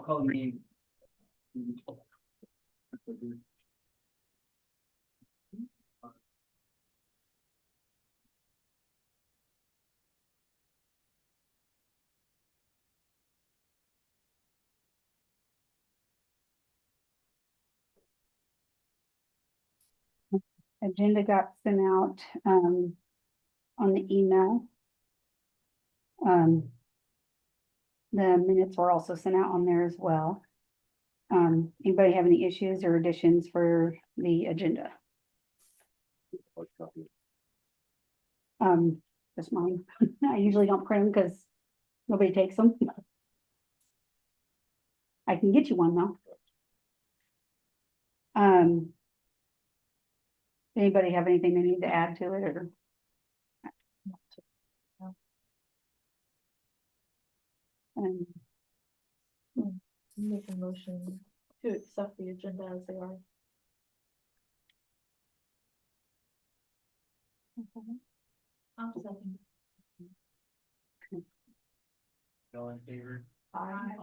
I'll call the meeting. Agenda got sent out, on the email. The minutes were also sent out on there as well. Anybody have any issues or additions for the agenda? Just mine. I usually don't print them because nobody takes them. I can get you one though. Anybody have anything they need to add to it or? Make a motion to accept the agenda as they are. I'll second. All in favor? Aye.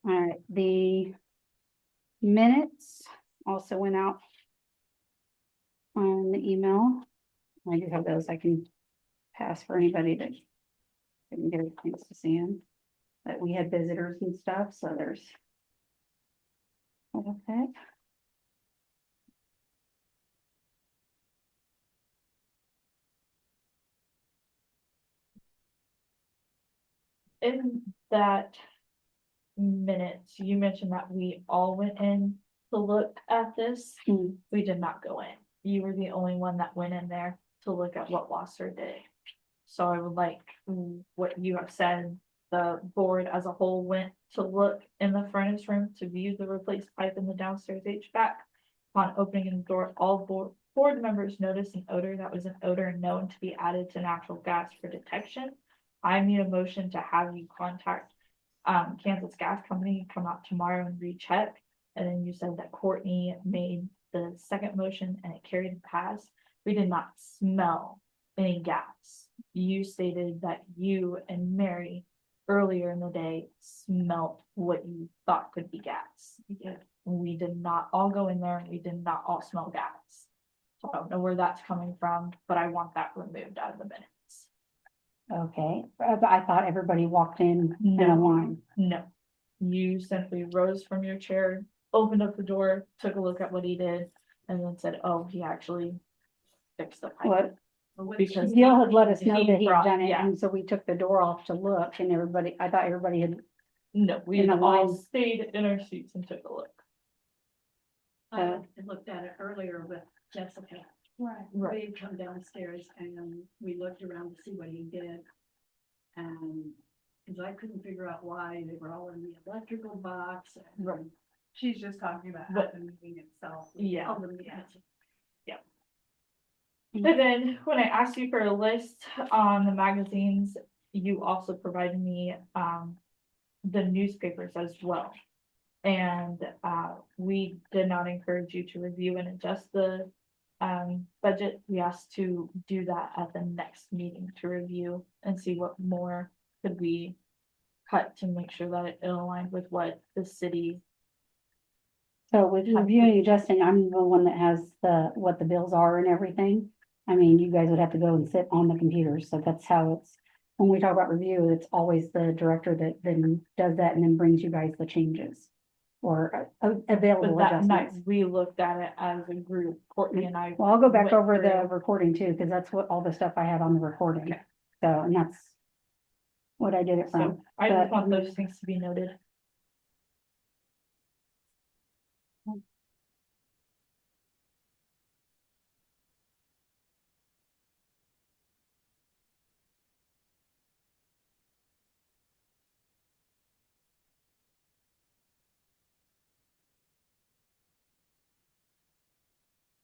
All right, the minutes also went out on the email. I do have those I can pass for anybody that didn't get a chance to see them. But we had visitors and stuff, so there's. Okay. In that minutes, you mentioned that we all went in to look at this. Hmm. We did not go in. You were the only one that went in there to look at what Wasser did. So I would like what you have said, the board as a whole went to look in the furnace room to view the replaced pipe in the downstairs HVAC. Upon opening the door, all board members noticed an odor that was an odor known to be added to natural gas for detection. I need a motion to have you contact Kansas Gas Company, come out tomorrow and recheck. And then you said that Courtney made the second motion and it carried the pass. We did not smell any gas. You stated that you and Mary earlier in the day smelt what you thought could be gas. We did not all go in there. We did not all smell gas. So I don't know where that's coming from, but I want that removed out of the minutes. Okay, but I thought everybody walked in a line. No, you simply rose from your chair, opened up the door, took a look at what he did, and then said, oh, he actually fixed the pipe. What? Because Gil had let us know he that he had brought- done it, yeah. and so we took the door off to look, and I thought everybody had. No, we In the all line. stayed in our seats and took a look. I looked at it earlier with Jessica. Right. We come downstairs and we looked around to see what he did. And because I couldn't figure out why they were all in the electrical box. Right. She's just talking about But- the meeting itself. Yeah. Oh, the meeting. And then when I asked you for a list on the magazines, you also provided me the newspapers as well. And we did not encourage you to review and adjust the budget. We asked to do that at the next meeting to review and see what more could we cut to make sure that it aligned with what the city. So with reviewing and adjusting, I'm the one that has what the bills are and everything. I mean, you guys would have to go and sit on the computer, so that's how it's, when we talk about review, it's always the director that then does that and then brings you guys the changes. Or available But that night, adjustments. we looked at it as a group, Courtney and I. Well, I'll go back went over the through- recording too, because that's what all the stuff I had on the recording. Okay. So, and that's what I did it from. So I just but- want those things to be noted.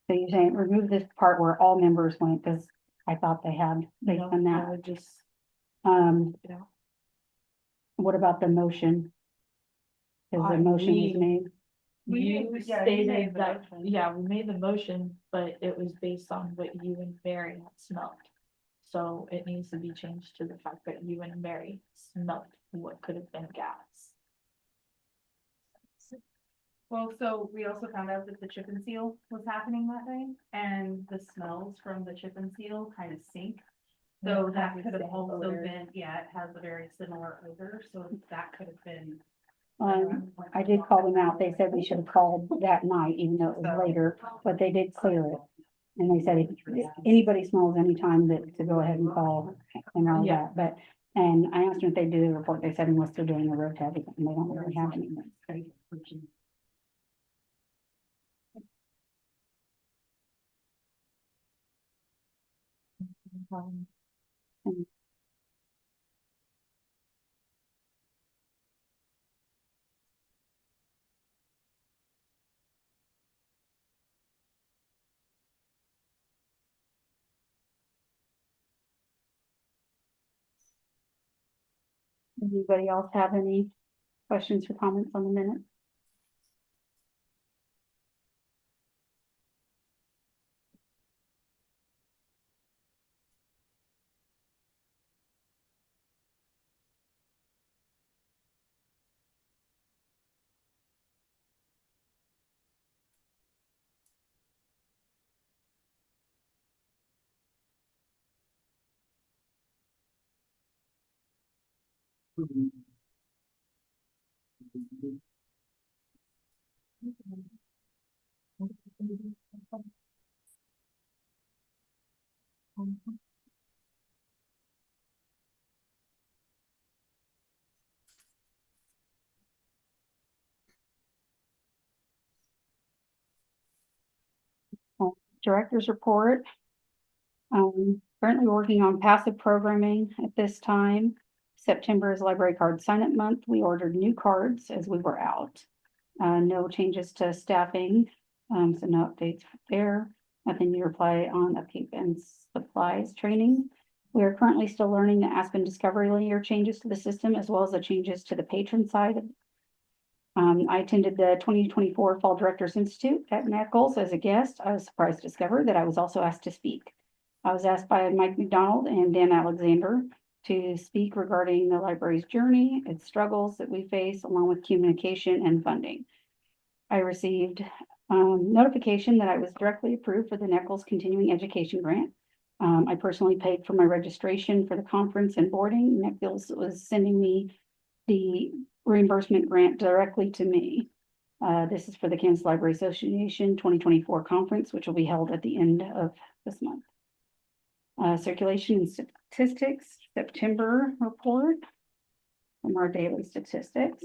So you're saying remove this part where all members went, because I thought they had, based No, on I that. would just, you know, What about the motion? Because the motion was made. you made stated the that, motion. yeah, we made the motion, but it was based on what you and Mary had smelled. So it needs to be changed to the fact that you and Mary smelled what could have been gas. Well, so we also found out that the chip and seal was happening that day, and the smells from the chip and seal kind of sync. So that could have also been, yeah, it has a very similar odor, so that could have been. I did call them out. They said we should have called that night, even though it was later, but they did clear it. And they said if anybody smells anytime that to go ahead and call and all Yeah. that, but, and I asked them if they do the report. They said unless they're doing a road tab, and they don't really have anything. Um, Anybody else have any questions or comments on the minute? Director's report. Currently working on passive programming at this time. September is library card sign up month. We ordered new cards as we were out. No changes to staffing, so no updates there. Nothing to reply on upkeep and supplies training. We are currently still learning the Aspen Discovery Layer changes to the system as well as the changes to the patron side. I attended the 2024 Fall Directors Institute at Nichols as a guest. I was surprised to discover that I was also asked to speak. I was asked by Mike McDonald and Dan Alexander to speak regarding the library's journey, its struggles that we face, along with communication and funding. I received notification that I was directly approved for the Nichols Continuing Education Grant. I personally paid for my registration for the conference and boarding. Nichols was sending me the reimbursement grant directly to me. This is for the Kansas Library Association 2024 conference, which will be held at the end of this month. Circulation and statistics, September report from our daily statistics.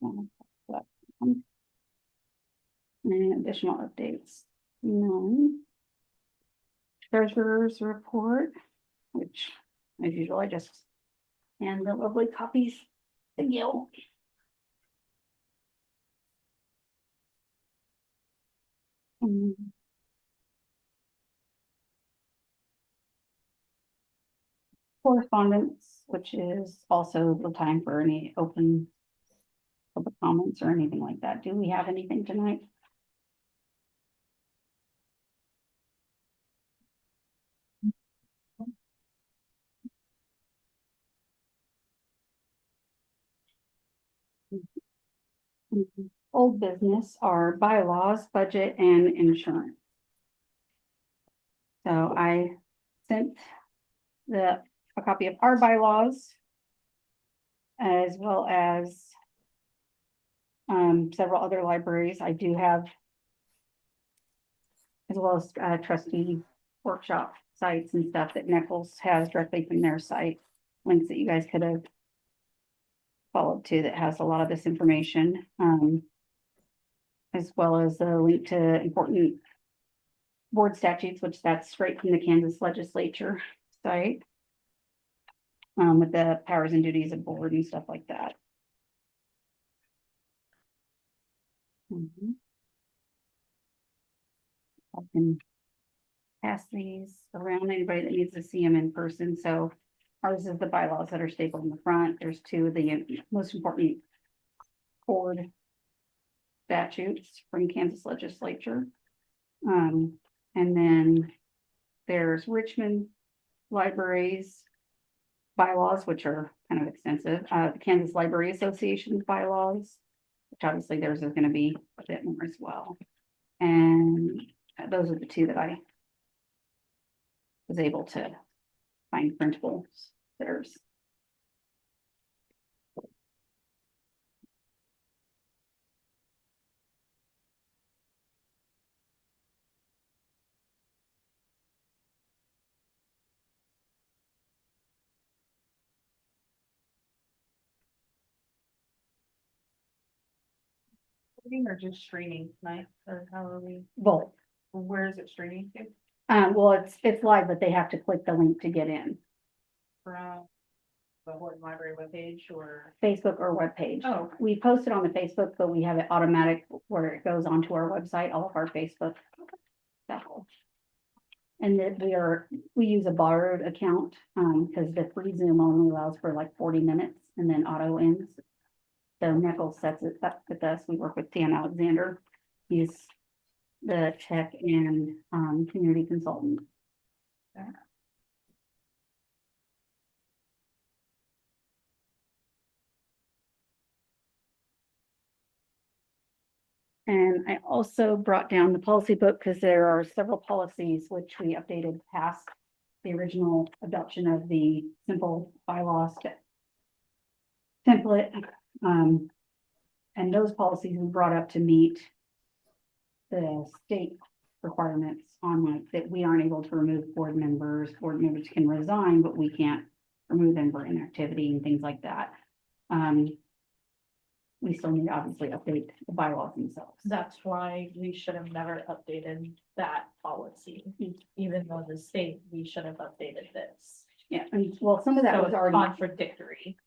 And additional updates. None. Treasurer's report, which as usual, I just hand the lovely copies to Gil. Correspondence, which is also the time for any open public comments or anything like that. Do we have anything tonight? Old business are bylaws, budget, and insurance. So I sent a copy of our bylaws as well as several other libraries. I do have as well as trustee workshop sites and stuff that Nichols has directly from their site. Links that you guys could have followed to that has a lot of this information. As well as a link to important board statutes, which that's straight from the Kansas legislature site. With the powers and duties of board and stuff like that. I can pass these around anybody that needs to see them in person. So ours is the bylaws that are stapled in the front. There's two of the most important board statutes from Kansas legislature. And then there's Richmond Libraries bylaws, which are kind of extensive, the Kansas Library Association's bylaws, which obviously theirs is gonna be a bit more as well. And those are the two that I was able to find printables. There's Recording or just streaming tonight, or how are we, both. where is it streaming to? Well, it's live, but they have to click the link to get in, From the Horton Library webpage or? Facebook or webpage. Oh, We post it on the Facebook, but we have it automatic where it goes onto our website, all of our Facebook. That whole. And that we use a borrowed account, because the free Zoom only allows for like 40 minutes and then auto ends. So Nichols sets it up with us. We work with Dan Alexander. He's the tech and, community consultant. And I also brought down the policy book because there are several policies which we updated past the original adoption of the simple bylaws template. And those policies we brought up to meet the state requirements on like that we aren't able to remove board members. Board members can resign, but we can't remove them for inactivity and things like that. We still need to obviously update the bylaws themselves. That's why we should have never updated that policy, even though the state, we should have updated this. Yeah, and well, some of that So was it's already, contradictory.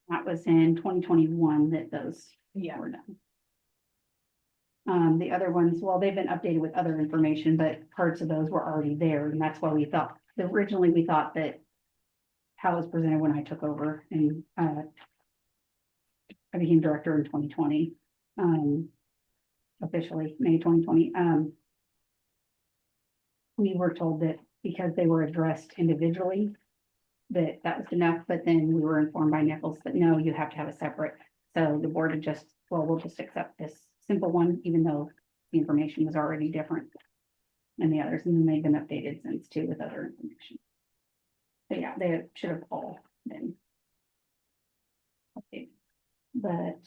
that was in 2021 that those Yeah. were done. The other ones, well, they've been updated with other information, but parts of those were already there, and that's why we thought, originally we thought that how it was presented when I took over and, I became director in 2020, officially May 2020. We were told that because they were addressed individually, that was enough, but then we were informed by Nichols that no, you have to have a separate. So the board had just, well, we'll just accept this simple one, even though the information was already different than the others, and then they've been updated since too with other information. But yeah, they should have all been updated, but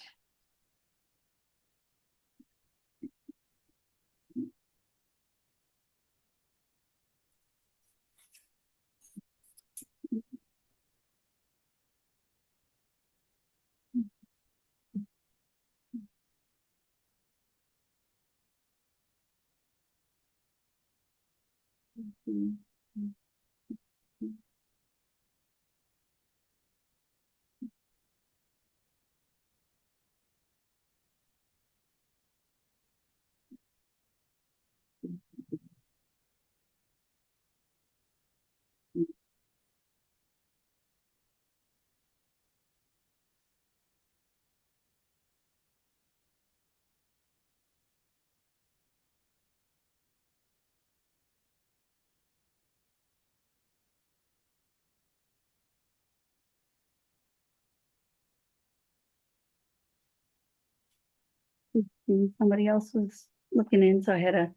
somebody else was looking in, so I had to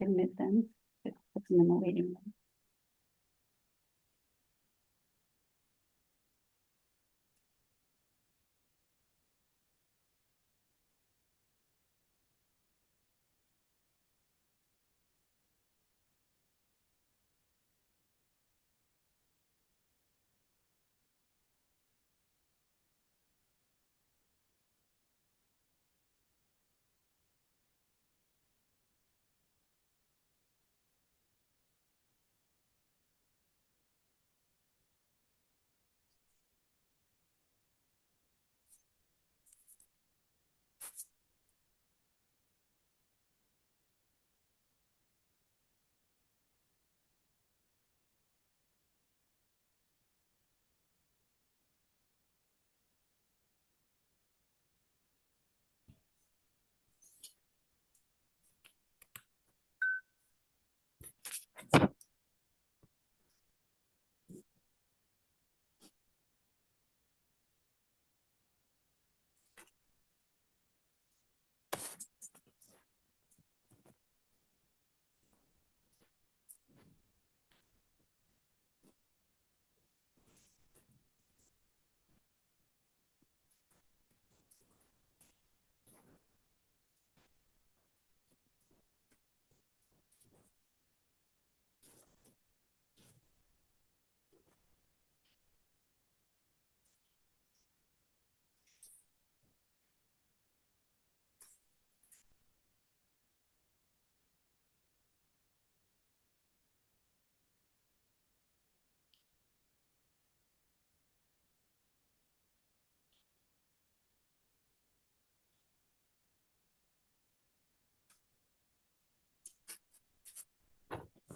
admit them. Put them in the waiting room.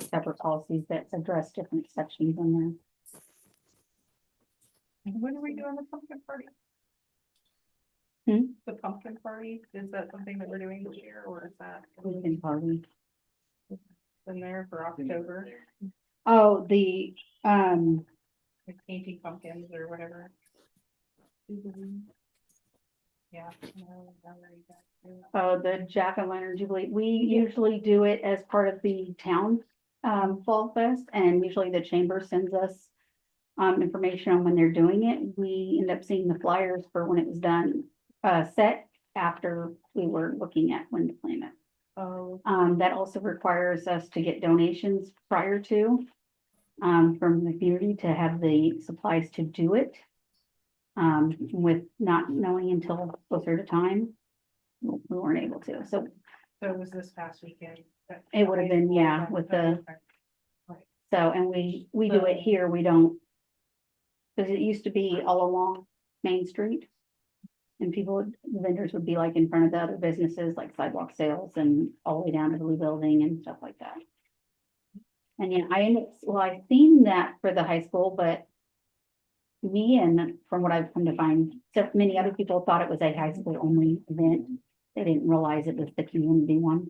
separate policies that address different sections in there. When are we doing the pumpkin party? Hmm? The pumpkin party, is that something that we're doing this year, or is that Weekend party. in there for October, Oh, like painting pumpkins or whatever? Yeah. oh, the Jack-o'-lantern Jubilee, we usually do it as part of the town, Fall Fest, and usually the chamber sends us information on when they're doing it. We end up seeing the flyers for when it was done, set after we were looking at when to plan it. Oh, That also requires us to get donations prior to, from the community to have the supplies to do it. With not knowing until closer to time, we weren't able to, so so it was this past weekend? it would have been, yeah, with the, so, and we do it here, we don't. Cause it used to be all along Main Street. And the vendors would be like in front of the other businesses, like sidewalk sales and all the way down to the Blue Building and stuff like that. And yeah, I've seen that for the high school, but me and from what I've come to find, so many other people thought it was a high school only event. They didn't realize it was the community one.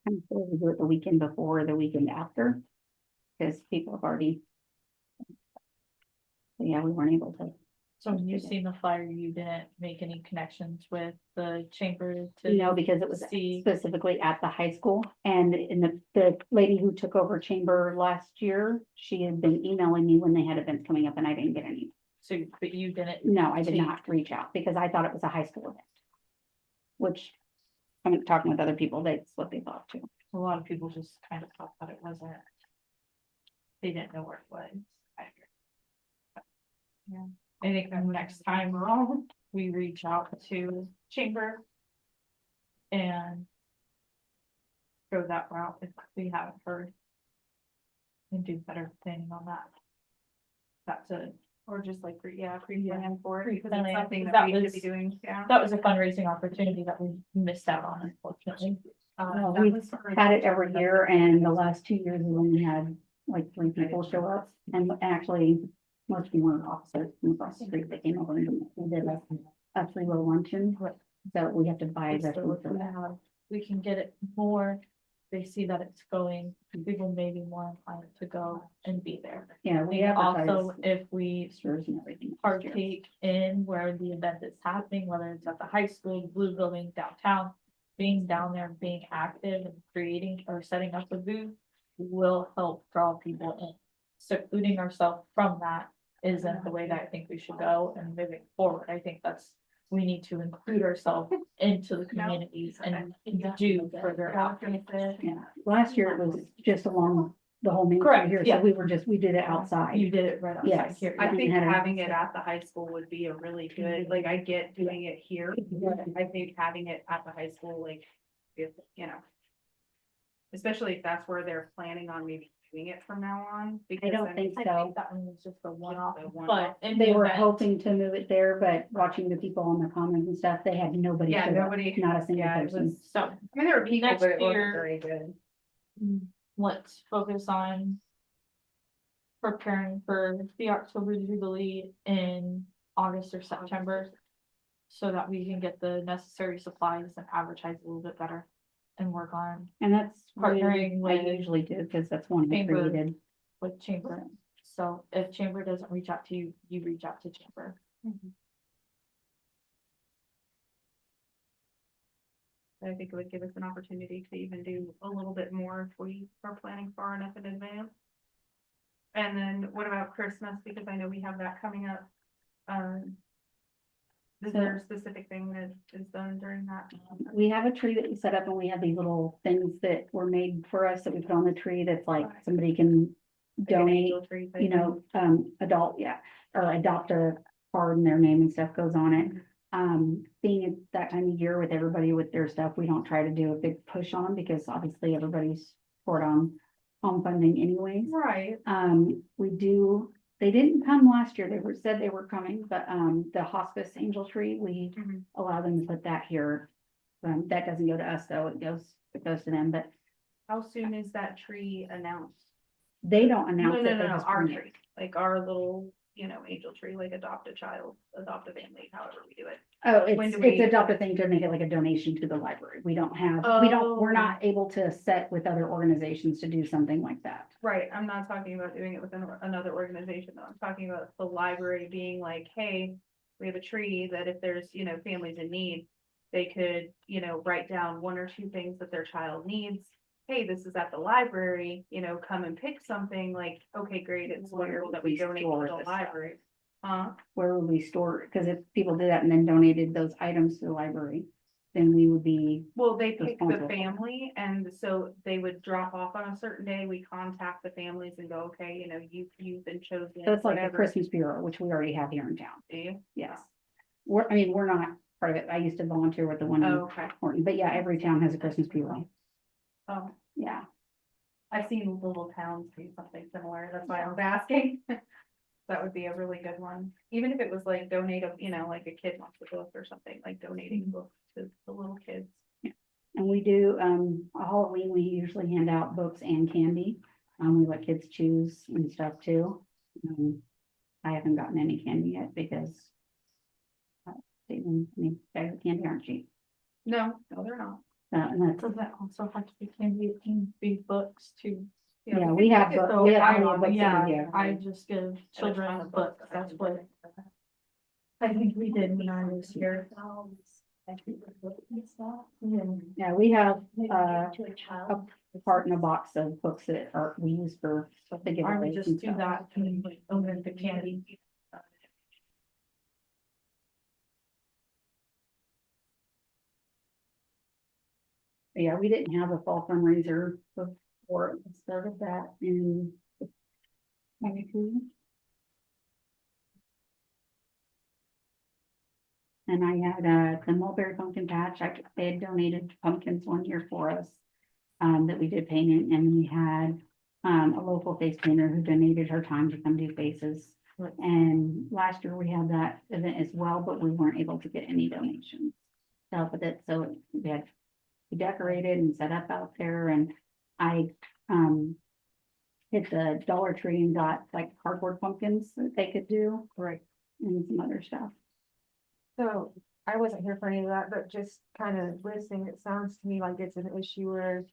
Kind of cool to do it the weekend before or the weekend after, because people have already. So yeah, we weren't able to. So when you seen the flyer, you didn't make any connections with the chamber to? No, because it was see. specifically at the high school, and in the lady who took over chamber last year, she had been emailing me when they had events coming up, and I didn't get any. So, but you didn't? No, I did take- not reach out because I thought it was a high school event. Which, I'm talking with other people, that's what they thought too. A lot of people just kind of thought that it wasn't. They didn't know where it was. Yeah, I think that next time around, we reach out to chamber. And. Go that route if we haven't heard. And do better planning on that. That's a, Or just like, pre-plan for it, because Pre-plan, it's something that that we should was- be doing, yeah. that was a fundraising opportunity that we missed out on, unfortunately. Well, That we was for- Had it every year, and the last 2 years, we only had like 3 people show up, and actually, most of them were officers from across the street that came over and we did a free-will luncheon. So we have to buy It's the still food for gonna that. have- We can get it more, they see that it's going, people may be more inclined to go and be there. Yeah, we And also, advertise if we stores and everything. partake in where the event is happening, whether it's at the high school, Blue Building, downtown, being down there, being active and creating or setting up a booth will help draw people in. Secluding ourselves from that isn't the way that I think we should go, and moving forward, I think we need to include ourselves into the communities and do further outreach. Yeah, last year it was just along the whole main street Correct, here, yeah. so we did it outside. You did it right outside Yes. here. I Yeah. think Had it having it outside. at the high school would be a really good, like, I get doing it here. I think having it at the high school, like, if, you know. Especially if that's where they're planning on maybe doing it from now on. Because don't then think I so. think that one was just a one-off, a one-off. but in They the were event- hoping to move it there, but watching the people on the commons and stuff, they had nobody Yeah, show up, nobody- not a single yeah, it person. was- So I mean, there were people, Next but it wasn't year- very good. let's focus on preparing for the October Jubilee in August or September, so that we can get the necessary supplies and advertise a little bit better and work on And that's Partnering what I with usually do, because that's one I chamber. created. with chamber. So if chamber doesn't reach out to you, you reach out to chamber. I think it would give us an opportunity to even do a little bit more if we are planning far enough in advance. And then what about Christmas? Because I know we have that coming up. Is there a specific thing that is done during that? We have a tree that we set up, and we have these little things that were made for us that we put on the tree that's like somebody can Like an donate, angel tree type you know, or adopt a card and their name and stuff goes on it. Being at that time of year with everybody with their stuff, we don't try to do a big push on, because obviously everybody's short on home funding anyways. Right. We do They didn't come last year. They said they were coming, but, the hospice angel tree, we Mhm. allow them to put that here. That doesn't go to us though. It goes to them, but How soon is that tree announced? they don't No, announce no, it. They no, just our bring it. tree, like our little, angel tree, like adopt a child, adopt a family, however we do it. Oh, When it's do we- adopt a thing to make it like a donation to the library. We're not able to set with other organizations to do something like that. Right, I'm not talking about doing it with another organization, though. I'm talking about the library being like, hey, we have a tree that if there's, families in need, they could, write down one or two things that their child needs. Hey, this is at the library, come and pick something, like, okay, great, it's wonderful that we donate to the library. Where would we store it? Because if people did that and then donated those items to the library, then we would be, Well, they pick the Responsible. family, and so they would drop off on a certain day, we contact the families and go, okay, you've been chosen. so it's like the whatever. Christmas Bureau, which we already have here in town. Do you? Yes. We're not part of it. I used to volunteer with the one in Oh, okay. Horton, but yeah, every town has a Christmas Bureau. Oh, Yeah. I've seen little towns do something similar, that's why I was asking. That would be a really good one, even if it was like donate, like a kid wants a book or something, like donating books to the little kids. And we do, Halloween, we usually hand out books and candy. We let kids choose and stuff too. I haven't gotten any candy yet because bags of candy aren't cheap. No, they're not. And that's, Does that also have to be candy, it can be books too? yeah, we have, So we have I, plenty of books yeah, every year. I just give children books, that's what I think we did when I was here. Yeah, we have, a part in a box of books that we use for the I would giveaways just and do stuff. that and open the candy. Yeah, we didn't have a fall fundraiser before we started that in 22. And I had the mulberry pumpkin patch. They had donated pumpkins one year for us. That we did painting, and we had a local face painter who donated her time to come do faces. Right. And last year we had that event as well, but we weren't able to get any donations to help with it. So we had decorated and set up out there, and I hit the Dollar Tree and got like cardboard pumpkins that they could do. Right. And some other stuff. So I wasn't here for any of that, but just kind of listening, it sounds to me like it's an issue where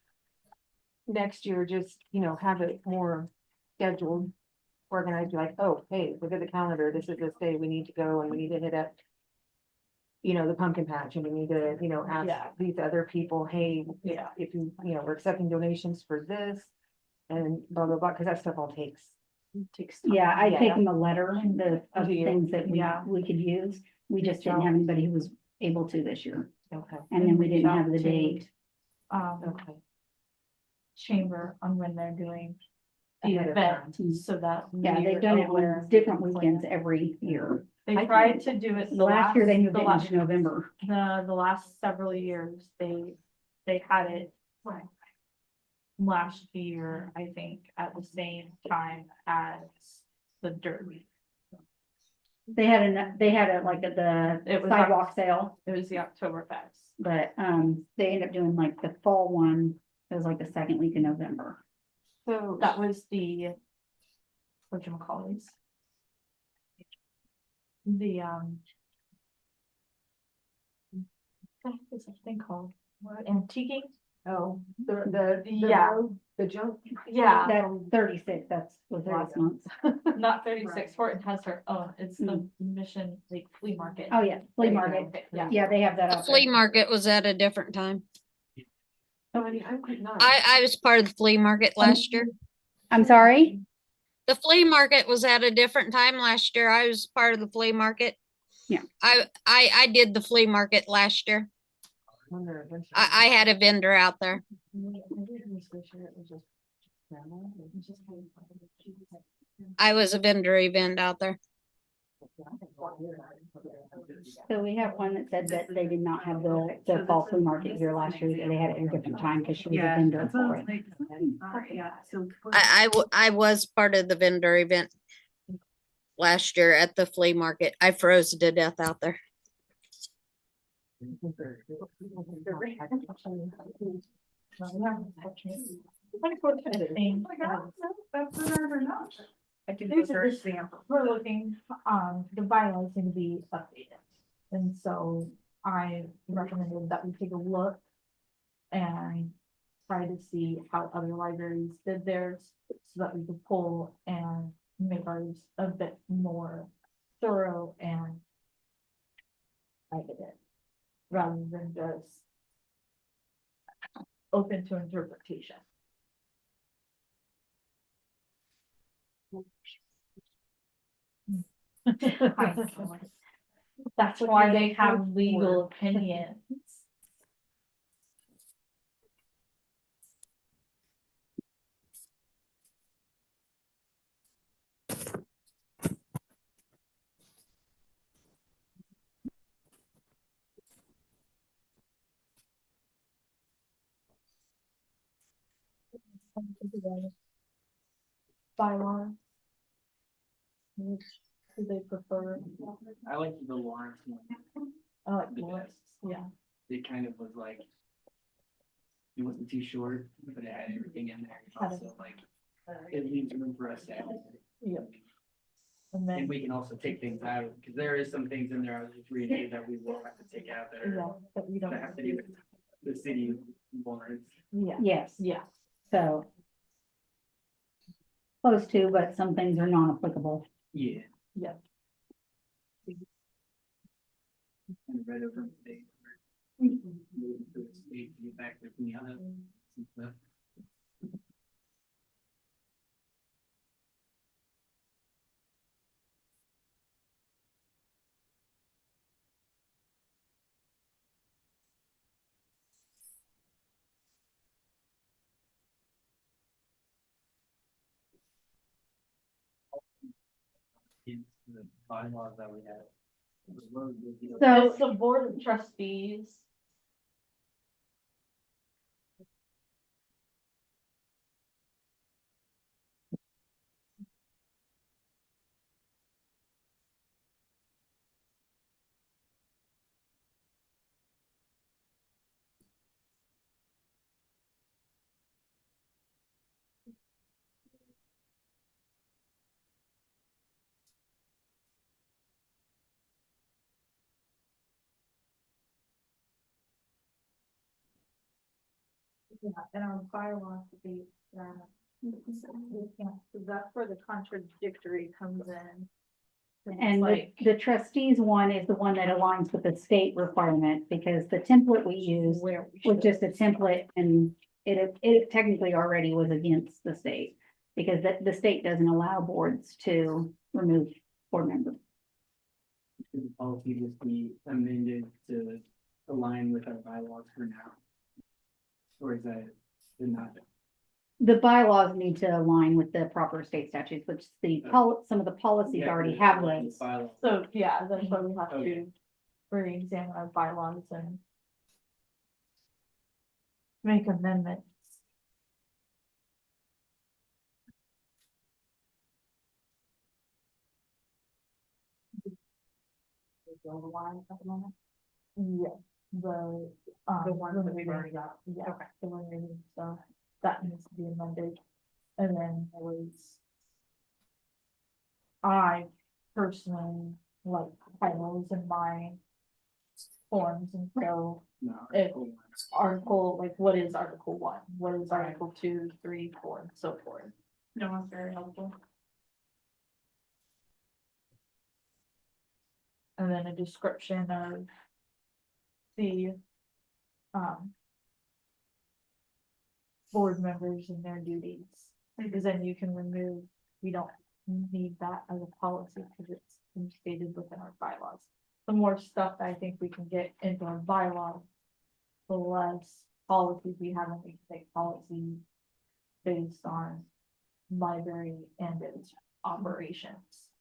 next year, just, have it more scheduled, organized, like, oh, hey, look at the calendar, this is this day, we need to go and we need to hit up, the pumpkin patch, and we need to, ask Yeah. these other people, hey, Yeah. if we're accepting donations for this and blah, blah, blah, because that stuff all takes. Yeah, I Yeah. take them a letter of Do you? things that Yeah. we could use. We just didn't have anybody who was able to this year. Okay, And then we reach didn't out have the to, date. okay. Chamber on when they're doing the Ahead of event, time. so that. Yeah, they've we're done it aware on of different things like weekends that. every year. They I tried think to do it. Last year they moved the it last- into November. The last several years, they had it. Last year, I think, at the same time as the Derby. They had it like at the It was sidewalk sale, It was the Oktoberfest. but, they ended up doing like the fall one. It was like the second week in November. So That was the, whatchamacallits. The, what is that thing called? Antiquing? oh, the Yeah. road, the junk. Yeah, That's 36, was last month. not 36, Horton has her own, it's the Mission Lake Flea Market. Oh, yeah, flea There you market. Okay, yeah. Yeah, they have that The out flea there. market was at a different time. So I mean, I'm quite nice. I was part of the flea market last year. I'm sorry? The flea market was at a different time last year. I was part of the flea market. Yeah. I did the flea market last year. Wonder eventually. I had a vendor out there. I was a vendor event out there. So we have one that said that they did not have the fall flea market here last year. They had it at a different time because she was a vendor for it. Yeah, so. I was part of the vendor event. last year at the flea market. I froze to death out there. Unfortunate thing. That's another notch. I can do for example, we're looking, the bylaw is gonna be updated. And so I recommended that we take a look and try to see how other libraries did theirs so that we could pull and make ours a bit more thorough and edited rather than just open to interpretation. That's why they have legal opinions. Bylaws. Which do they prefer? I like the Lawrence one. I like the lists, yeah. It kind of was like, it wasn't too short, but it had everything in there. Had Also, like, it leaves room for us to add. Yep. And And then, we can also take things out, because there is some things in there I was just reading that we will have to take out that yeah, are, but we don't. that have to do with the city of Lawrence. Yeah, Yes, yeah, so. Close to, but some things are non-applicable. Yeah. yeah. And read over the day. Moving to the state to get back with me on it. Some stuff. It's the bylaws that we have. So, It's the board of trustees. Yeah, and our bylaw states that we can't, that's where the contradictory comes in. and the trustees one is the one that aligns with the state requirement, because the template we use Where we was should. just a template, and it technically already was against the state. Because the state doesn't allow boards to remove board members. Should the policy just be amended to align with our bylaws for now? Or is that not? The bylaws need to align with the proper state statutes, which some of the policies Yeah, already the- have the those. bylaws. So, yeah, that's why we have Okay. to re-examine our bylaws and make amendments. Yes, the. The ones that we've already got. Yeah, Okay. the remaining stuff, that needs to be amended, and then there was. I personally like titles in my forms, and so No, If- cool. article, like, what is article 1? What is article 2, 3, 4, and so forth. No, that's very helpful. And then a description of the um board members and their duties, because then you can remove, we don't need that as a policy because it's stated within our bylaws. The more stuff I think we can get into our bylaws, the less policies we have, and we can make policies based on library and its operations.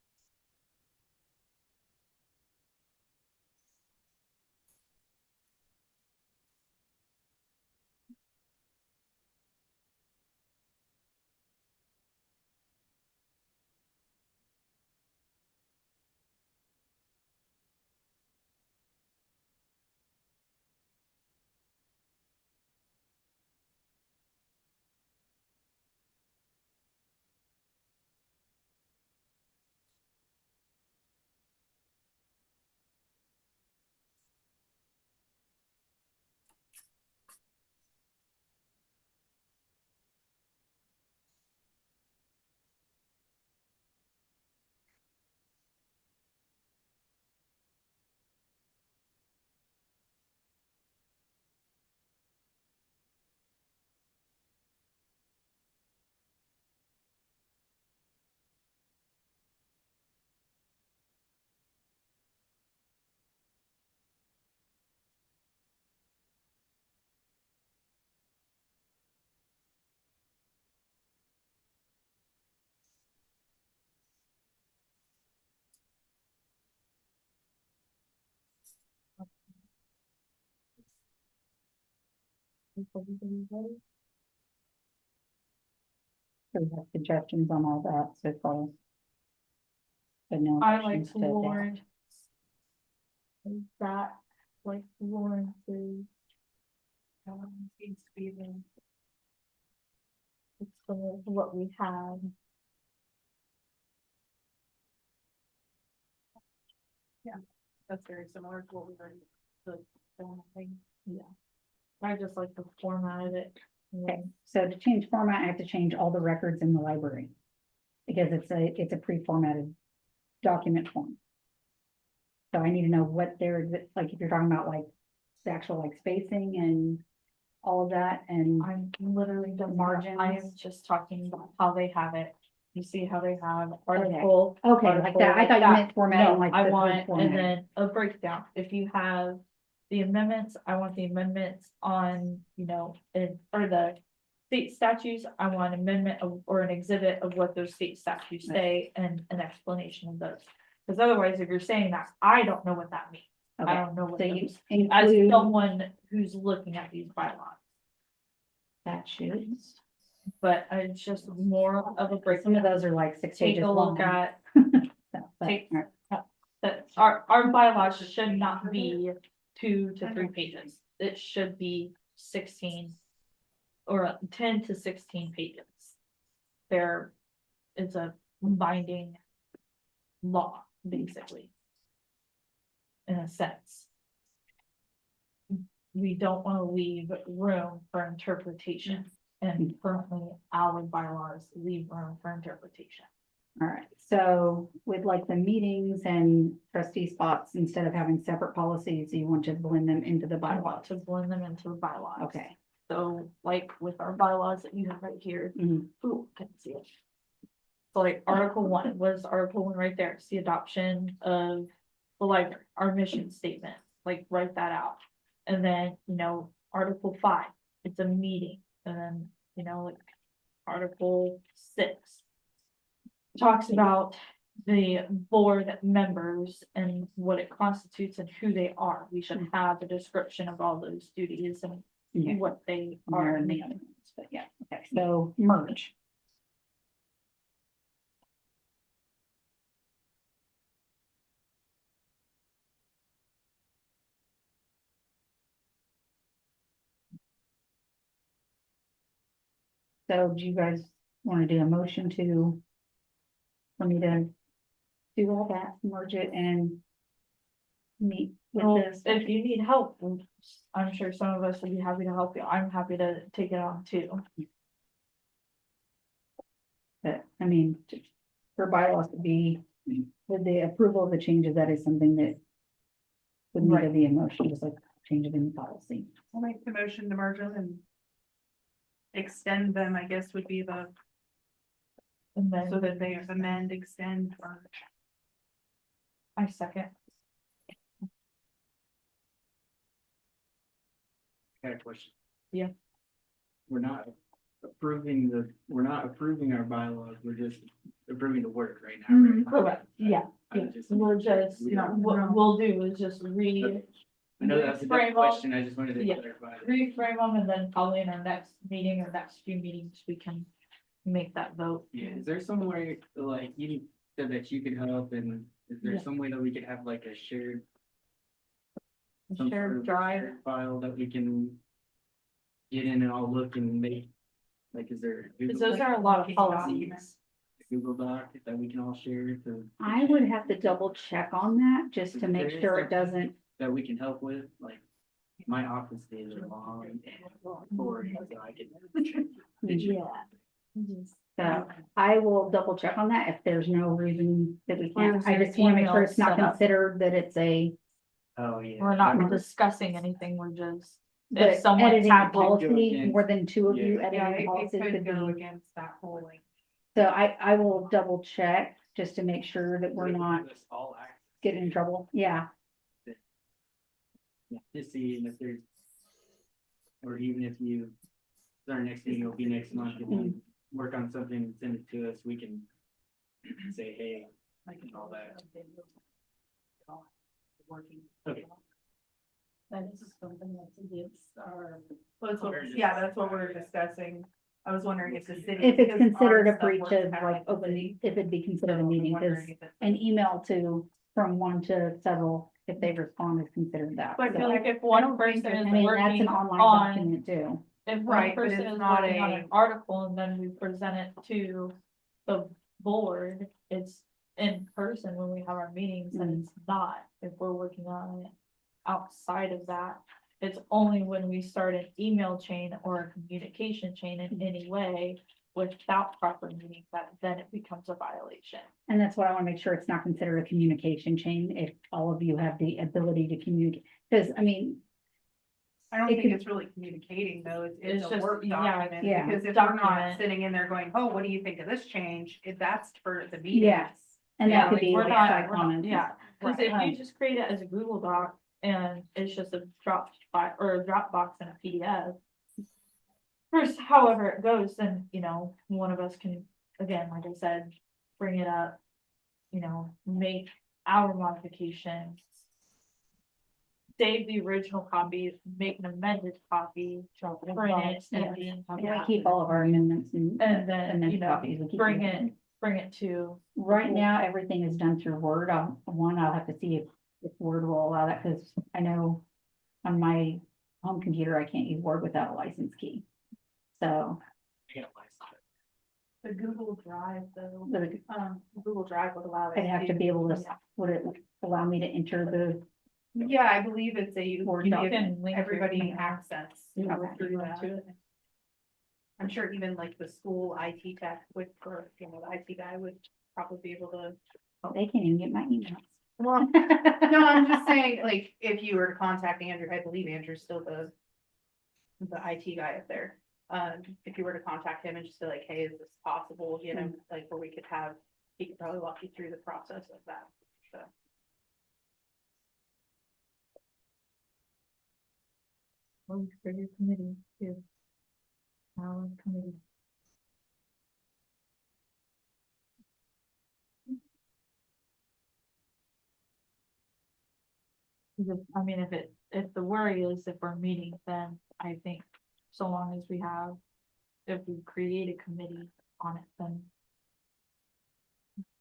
Is everybody ready? So we have suggestions on all that so far. But no I motions like to adopt. Lawrence. Is that like Lawrence's? Seems to be the. It's similar to what we had. That's very similar to what we already, the thing. Yeah. I just like the format of it. Okay, so to change format, I have to change all the records in the library. Because it's a pre-formatted document form. So I need to know what they're, like, if you're talking about like the actual like spacing and all of that and, I'm literally the Margins. I am just talking about how they have it. You see how they have article. okay, like article that. I thought you that. meant formatting No, like. I the want, formatting. and then a breakdown. If you have the amendments, I want the amendments on, or the state statutes, I want amendment of, or an exhibit of what those state statutes say and an explanation of those. Because otherwise, if you're saying that, I don't know what that means. I Okay, don't know what so you those, as include someone who's looking at these bylaws. statutes. But it's just more of a Some breakdown. of those are like 6 Take pages a long. look at, So, but, take- all right. that our bylaws should not be 2 to 3 pages. It should be 16 or 10 to 16 pages. There is a binding law, basically. In a sense. We don't want to leave room for interpretation, and currently our bylaws leave room for interpretation. All right, so with like the meetings and trustee spots, instead of having separate policies, you want to blend them into the I want bylaws. to blend them into the bylaws. Okay. So like with our bylaws that you have right here, Mhm. ooh, I can see it. So like Article 1 was Article 1 right there. It's the adoption of the library, our mission statement, like write that out. And then, Article 5, it's a meeting. And then, like Article 6 talks about the board members and what it constitutes and who they are. We should have a description of all those duties and Yeah. what they More are. than the other ones, but yeah, okay, so merge. So do you guys want to do a motion for me to do all that, merge it and meet with Well, this? if you need help, I'm sure some of us would be happy to help you. I'm happy to take it on too. But, I mean, for bylaws to be, with the approval of the changes, that is something that would need to be in motion, just like change of any policy. I'll make the motion to merge them and extend them, I guess, would be the, And then so that they amend, extend, merge. I second. I got a question. Yeah. We're not approving our bylaws, we're just approving the work right now. Mhm. right? Correct. Yeah. I Yeah. just- We're just, we don't- what we'll do is just I know that's a reframe good them. question, I just wanted to Yeah. clarify. reframe them, and then probably in our next meeting or next few meetings, we can make that vote. Yeah, is there some way, like, you said that you could help, and is there Yeah. some way that we could have like a shared? some sort Shared of drive. shared file that we can get in and all look and make, like, is there? a Because Google those Doc- are a lot of Like, policies. a Google Doc that we can all share to. I would have to double check on that, just to make There is sure it something doesn't, That we can help with, like, my office days are long and boring, so I can. Yeah. so I will double check on that if there's no reason that we can't. Where's I your just want to make sure email it's not set up? considered that it's a, Oh, yeah. We're not That- discussing anything, we're just, but if someone editing a tapped it, go policy, against- more than 2 of you yeah. Yeah, editing a policy it could could go be. against that whole like. So I will double check just to make sure that we're Would it not give us all access? getting in trouble. Yeah, Yeah, just seeing if there's. Or even if you, our next meeting will be next month, and you work on something, and send it to us, we can say, hey, Like and all that. Working. Okay. That is something that's against our. Well, that's what, Or just- yeah, that's what we're discussing. I was wondering if the city. If it's because considered our a stuff breach works of kinda like the open, city, if it'd be considered a so I'm meeting, because wondering if it's- an email to, from one to several, if they respond is considered that. But I So, feel like if I one don't think person it's- is I mean, that's working an online on, document too. if one Right, but person it's is not working on a- an article and then we present it to the board, it's in person when we have our meetings, and it's not if we're working on it outside of that. It's only when we start an email chain or a communication chain in any way without proper meetings that then it becomes a violation. And that's what I want to make sure it's not considered a communication chain if all of you have the ability to communicate. Because, I mean, I don't It think could- it's really communicating though, it's It's a just- work yeah, document, yeah. because if we're not Document. sitting in there going, oh, what do you think of this change? If that's for the meeting. yes, and Yeah, that could like, be We're like not- side we're not- comments. Yeah, cause if Right. you just create it as a Google Doc and it's just a or a Dropbox and a PDF. First, however it goes, then, you know, one of us can, again, like I said, bring it up. You know, make our modifications. Save the original copy, make an amended copy, print it, and then. We keep all of our amendments and And then, then you know, copies. We keep bring them. it to. Right now, everything is done through Word. I'll have to see if Word will allow that, because I know on my home computer, I can't use Word without a license key. So, I got a license. The Google Drive though, but Google Drive would allow it. I'd have to be able to, would it allow me to enter the, Yeah, I believe it's a, Word you document. give link everybody your- access Okay. through that. I'm sure even like the school IT tech would, or, you know, the IT guy would probably be able to. they can't even get my emails. Well, no, I'm just saying, like, if you were to contact Andrew, I believe Andrew's still the IT guy up there. If you were to contact him and just be like, hey, is this possible, you know, like where we could have, he could probably walk you through the process of that, so. Well, for your committee too. Our committee. I mean, if the worry is if we're meeting, then I think so long as we have, if we create a committee on it, then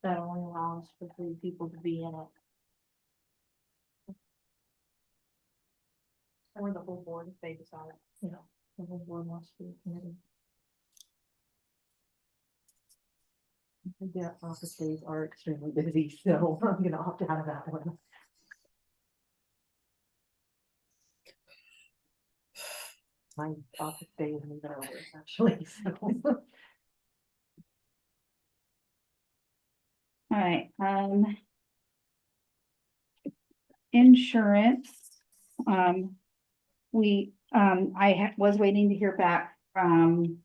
that only allows for 3 people to be in it. Or the whole board if they decide. You know, the whole board wants to be a committee. Yeah, office days are extremely busy, so I'm gonna opt out of that one. My office day is in the middle of it, actually, so. All right, insurance, I was waiting to hear back from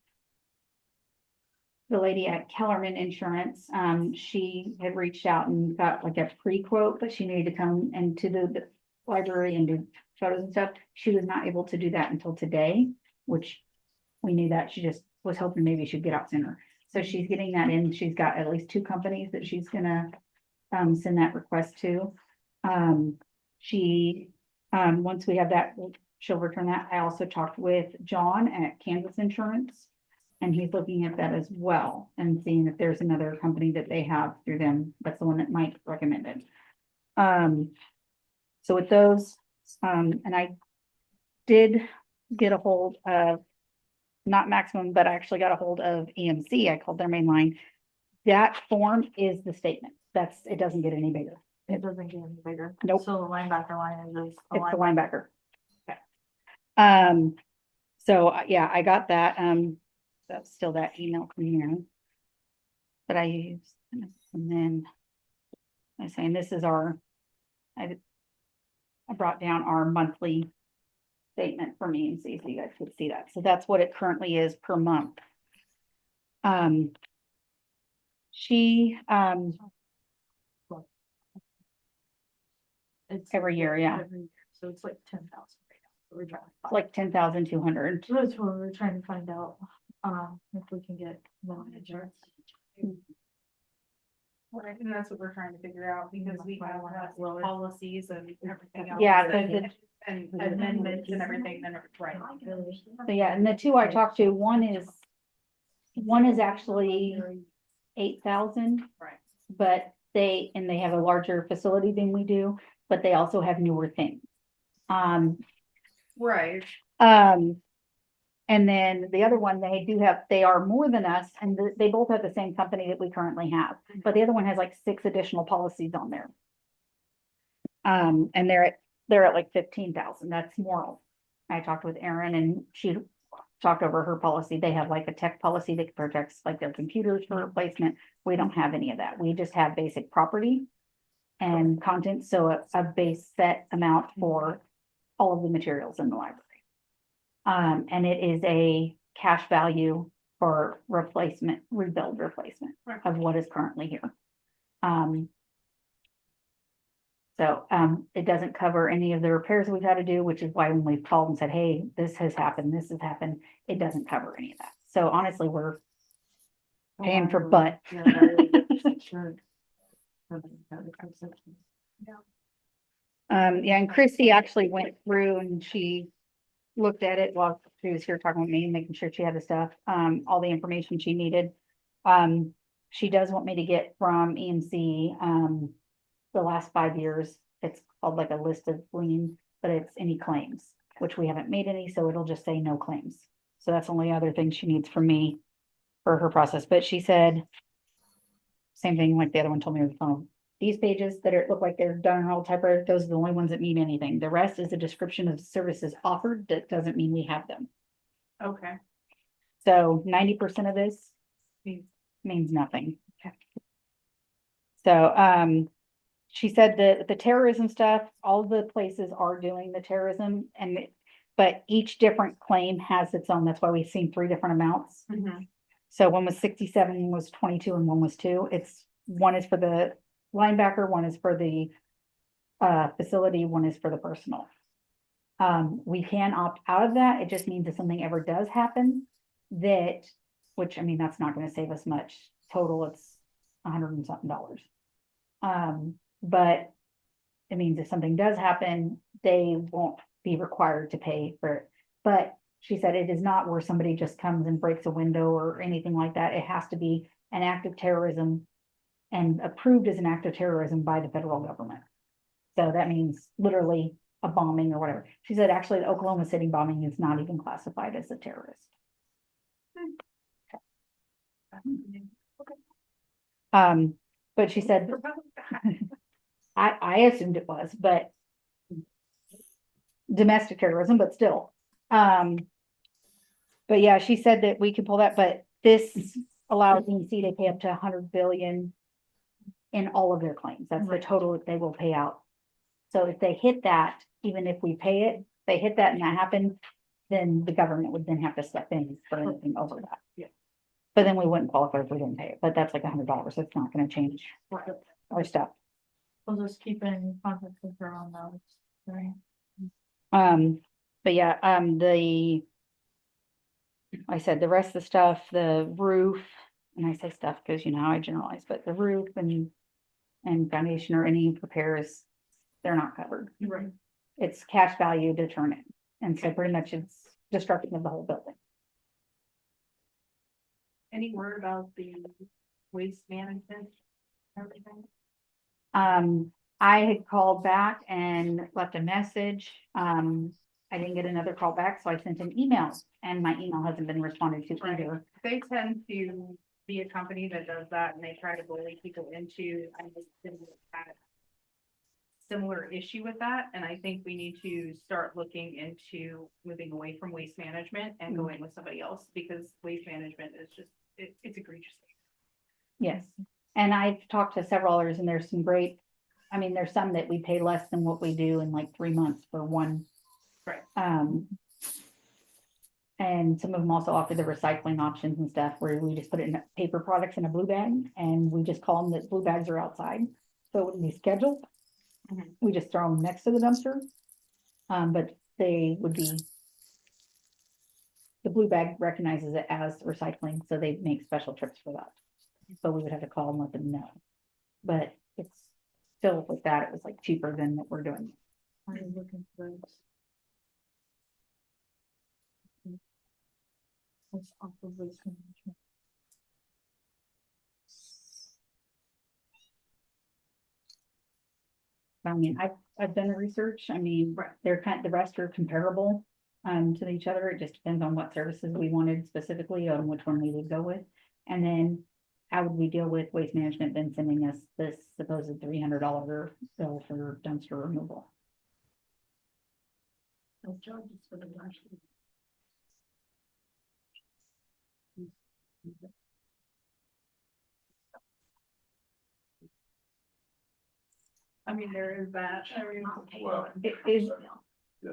the lady at Kellerman Insurance. She had reached out and got like a pre-quote, but she needed to come into the library and do photos and stuff. She was not able to do that until today, which we knew that. She just was hoping maybe she'd get out sooner. So she's getting that in. She's got at least 2 companies that she's gonna send that request to. Once we have that, she'll return that. I also talked with John at Kansas Insurance. And he's looking at that as well and seeing if there's another company that they have through them. That's the one that Mike recommended. So with those, and I did get a hold of, not Maximum, but I actually got a hold of EMC. I called their main line. That form is the statement. It doesn't get any bigger. It doesn't get any bigger. Nope. So the linebacker line is just. a It's the linebacker. linebacker. So yeah, I got that. That's still that email from here. That I used, and then I'm saying this is I brought down our monthly statement for me and see so you guys could see that. So that's what it currently is per month. It's Every year, yeah. every year. So it's like 10,000 right now. So we're trying to find. Like 10,200. That's what we're trying to find out, if we can get more insurance. Right, and that's what we're trying to figure out, because we have policies and everything else. Yeah, And amendments and everything, then, right. So yeah, and the two I talked to, one is actually 8,000. Right. But they have a larger facility than we do, but they also have newer things. Right. And then the other one, they are more than us, and they both have the same company that we currently have, but the other one has like 6 additional policies on there. And they're at like 15,000, that's more. I talked with Erin and she talked over her policy. They have like a tech policy that protects like their computers for replacement. We don't have any of that. We just have basic property and content, so a base set amount for all of the materials in the library. And it is a cash value for replacement of what is currently here. So it doesn't cover any of the repairs we've had to do, which is why when we've called and said, hey, this has happened, it doesn't cover any of that. So honestly, we're paying for butt. Yeah, and Christy actually went through and she looked at it while she was here talking with me and making sure she had the stuff, all the information she needed. She does want me to get from EMC, the last 5 years. It's called like a list of lien, but it's any claims, which we haven't made any, so it'll just say no claims. So that's the only other thing she needs from me for her process. But she said, same thing like the other one told me on the phone. These pages that look like they're done in old typewriter, those are the only ones that mean anything. The rest is a description of services offered. That doesn't mean we have them. Okay. So 90% of this means nothing. Okay. So she said that the terrorism stuff, all the places are doing the terrorism, but each different claim has its own. That's why we've seen 3 different amounts. Mhm. So one was 67, one was 22, and one was 2. One is for the linebacker, one is for the facility, one is for the personal. We can opt out of that. It just means if something ever does happen, which I mean, that's not going to save us much. Total, it's $100 and something. But it means if something does happen, they won't be required to pay for it. But she said it is not where somebody just comes and breaks a window or anything like that. It has to be an act of terrorism and approved as an act of terrorism by the federal government. So that means literally a bombing or whatever. She said actually the Oklahoma City bombing is not even classified as a terrorist. But she said, I assumed it was, but domestic terrorism, but still. But yeah, she said that we could pull that, but this allows EMC to pay up to 100 billion in all of their claims. That's the total that they will pay out. So if they hit that, even if we pay it, they hit that and that happened, then the government would then have to step in for anything over that. Yeah. But then we wouldn't qualify if we didn't pay it, but that's like $100. It's not gonna change our stuff. We'll just keep in contact with her on those, right? But yeah, I said the rest of the stuff, the roof, and I say stuff because you know how I generalize, but the roof and foundation or any repairs, they're not covered. Right. It's cash value to turn it. And so pretty much it's destruction of the whole building. Any word about the waste management? Everything? I had called back and left a message. I didn't get another call back, so I sent an email and my email hasn't been responded to either. They tend to be a company that does that and they try to bully people into, I just had a similar issue with that. And I think we need to start looking into moving away from waste management and going with somebody else, because waste management is just, it's egregious. Yes. And I've talked to several others and there's some great, I mean, there's some that we pay less than what we do in like 3 months for one. Right. And some of them also offer the recycling options and stuff where we just put it in paper products in a blue bag and we just call them that blue bags are outside. So it wouldn't be scheduled. We just throw them next to the dumpster. But they would be, the blue bag recognizes it as recycling. So they make special trips for that. So we would have to call and let them know. But it's still with that, it was like cheaper than what we're doing. I'm looking for those. It's off of waste management. I mean, I've done the research, I mean, they're the rest are comparable. To each other, it just depends on what services we wanted specifically, on which one we would go with. And then how would we deal with waste management then sending us this supposed $300 bill for dumpster removal? No charges for the lunch. I mean, there is that. Well, It is, yeah,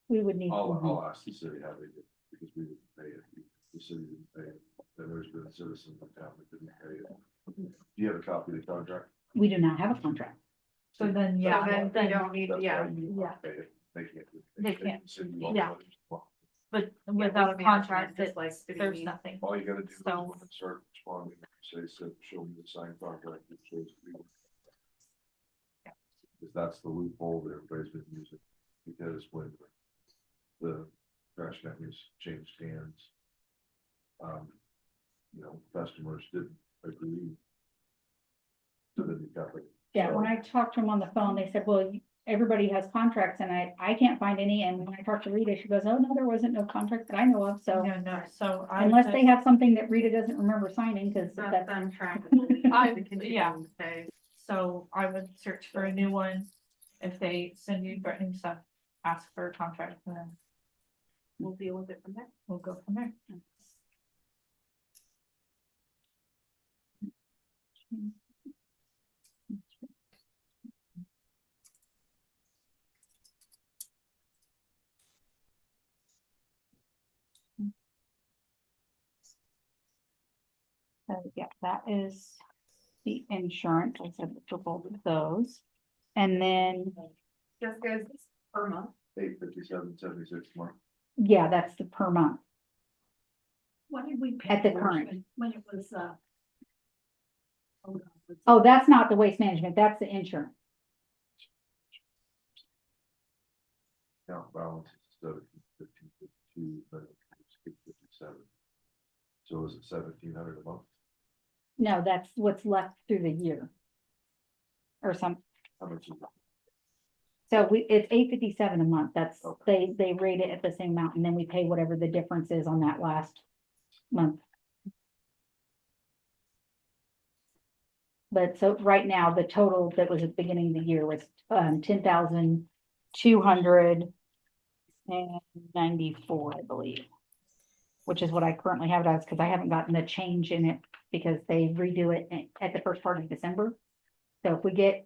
we would need. I'll ask the city how they did, because we didn't pay it, the city didn't pay it, then there's been citizens in town that didn't pay it. Do you have a copy of the contract? We do not have a contract. So then, yeah, then they don't need, That's yeah. why you Yeah. pay it, they can't. They can't. send you all Yeah. letters. Well, but Yeah, without a waste contract, management, just like it's, city there's needs. nothing. All you gotta do is So- when it start responding, say, show me the signed contract, it shows you. Because that's the loophole that everybody's been using, because when the trash companies changed hands, customers didn't agree to the new company. Yeah, when I talked to them on the phone, they said, well, everybody has contracts and I can't find any. And when I talked to Rita, she goes, oh, no, there wasn't no contract that I know of. So No, so I. unless they have something that Rita doesn't remember signing, because That's that's, them trying I- to continue yeah. to pay. So I would search for a new one. If they send you threatening stuff, ask for a contract, and then We'll deal with it from there. we'll go from there. so yeah, that is the insurance. I said for both of those. And then, Jessica, is this per month? 857.76 a month. yeah, that's the per month. What did we pay? At the for current. when it was, hold on, let's- Oh, that's not the waste management, that's the insurance. Account balance is 1752, but it's 857. So is it 1,700 a month? No, that's what's left through the year. Or some, How much is it? so it's $857 a month, that's, Okay. they rate it at the same amount, and then we pay whatever the difference is on that last month. But so right now, the total that was at the beginning of the year was 10,294, I believe. Which is what I currently have it as, because I haven't gotten the change in it, because they redo it at the first part of December. So if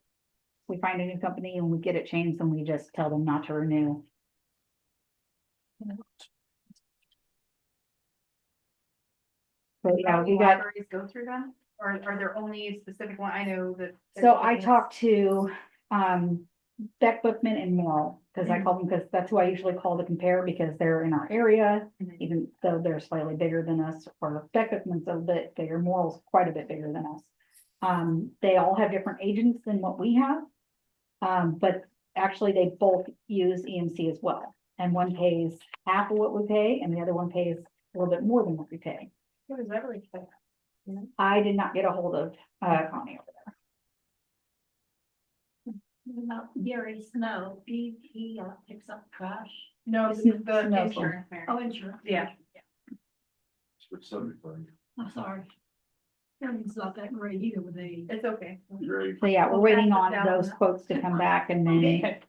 we find a new company and we get it changed, then we just tell them not to renew. But yeah, we got. Libraries go through them, or are there only a specific one? I know that. So I talked to, Beck Bookman and Morrill, because I call them, because that's who I usually call to compare, because they're in our area, even though they're slightly bigger than us, or Beck Bookman's a bit bigger, Morrill's quite a bit bigger than us. They all have different agents than what we have. But actually they both use EMC as well, and one pays half of what we pay, and the other one pays a little bit more than what we pay. What does everybody say? I did not get a hold of, Connie over there. About Gary Snow, he picks up trash. No, this is the No. insurance. Mary. Oh, insurance. Yeah. It's 75. I'm sorry. Gary's not that great either with age. It's okay. Great. So yeah, we're We'll waiting pass it on down. those quotes to come back, and then, Okay.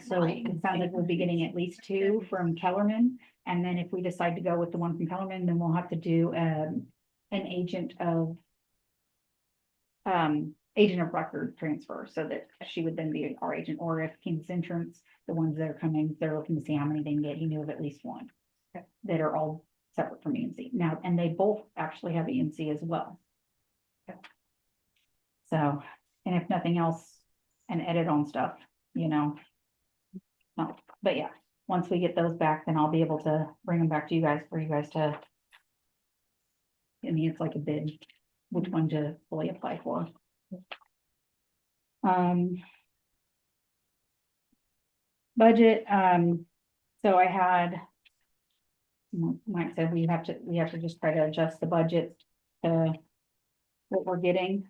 so it sounds like we'll be getting at least 2 from Kellerman. And then if we decide to go with the one from Kellerman, then we'll have to do, an agent of record transfer, so that she would then be our agent, or if King's Insurance, the ones that are coming, they're looking to see how many they can get. He knew of at least 1. Okay. That are all separate from EMC now, and they both actually have EMC as well. Okay. So, and if nothing else, an edit on stuff, No, but yeah, once we get those back, then I'll be able to bring them back to you guys for you guys to. I mean, it's like a bid, which one to fully apply for. Budget, so I had. Mike said we have to just try to adjust the budget to what we're getting,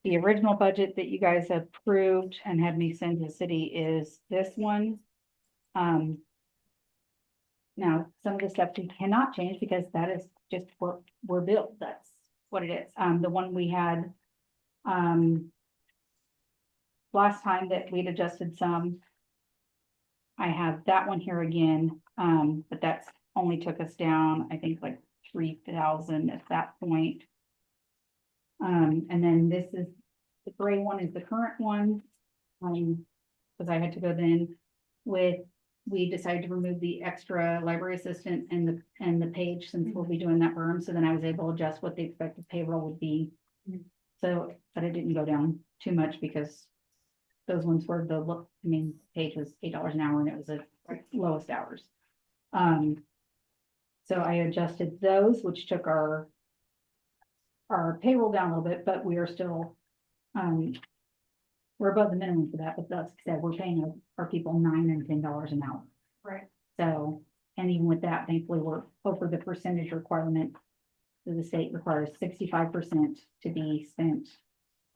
the original budget that you guys approved and had me send to the city is this one. Now, some of the stuff we cannot change because that is just what we're built, that's what it is. The one we had, last time that we'd adjusted some. I have that one here again, but that's only took us down, I think like 3,000 at that point. And then this is, the gray one is the current one. Because I had to go then with, we decided to remove the extra library assistant and the page since we'll be doing that for them. So then I was able to adjust what the expected payroll would be. So, but it didn't go down too much because those ones were page was $8 an hour and it was the lowest hours. So I adjusted those, which took our payroll down a little bit, but we are still, we're above the minimum for that, but that's said, we're paying our people $9 and $10 an hour. Right. So, and even with that, thankfully, we're over the percentage requirement. The state requires 65% to be spent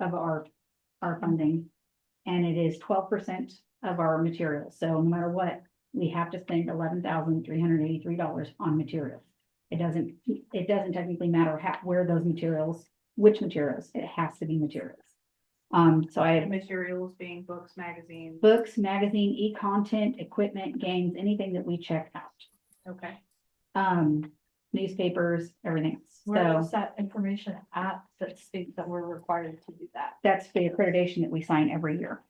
of our funding. And it is 12% of our materials. So no matter what, we have to spend $11,383 on materials. It doesn't technically matter where those materials, which materials, it has to be materials. So I have Materials being books, magazines. books, magazine, e-content, equipment, games, anything that we check out. Okay. Newspapers, everything else. Where is So that information at that states that we're required to do that? that's the accreditation that we sign every year.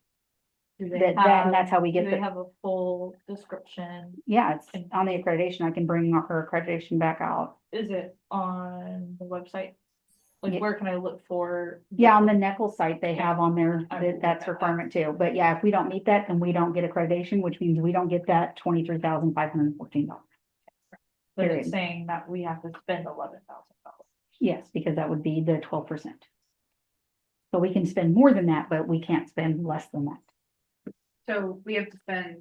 Do they And have, that's how we do get they the, have a full description? yeah, it's on the accreditation. I can bring her accreditation back out. Is it on the website? Like, Yeah. where can I look for? Yeah, on the NECL site, they Yeah. have on there I will that that's look at that. requirement too. But yeah, if we don't meet that, then we don't get accreditation, which means we don't get that $23,514. But period. it's saying that we have to spend $11,000. Yes, because that would be the 12%. So we can spend more than that, but we can't spend less than that. So we have to spend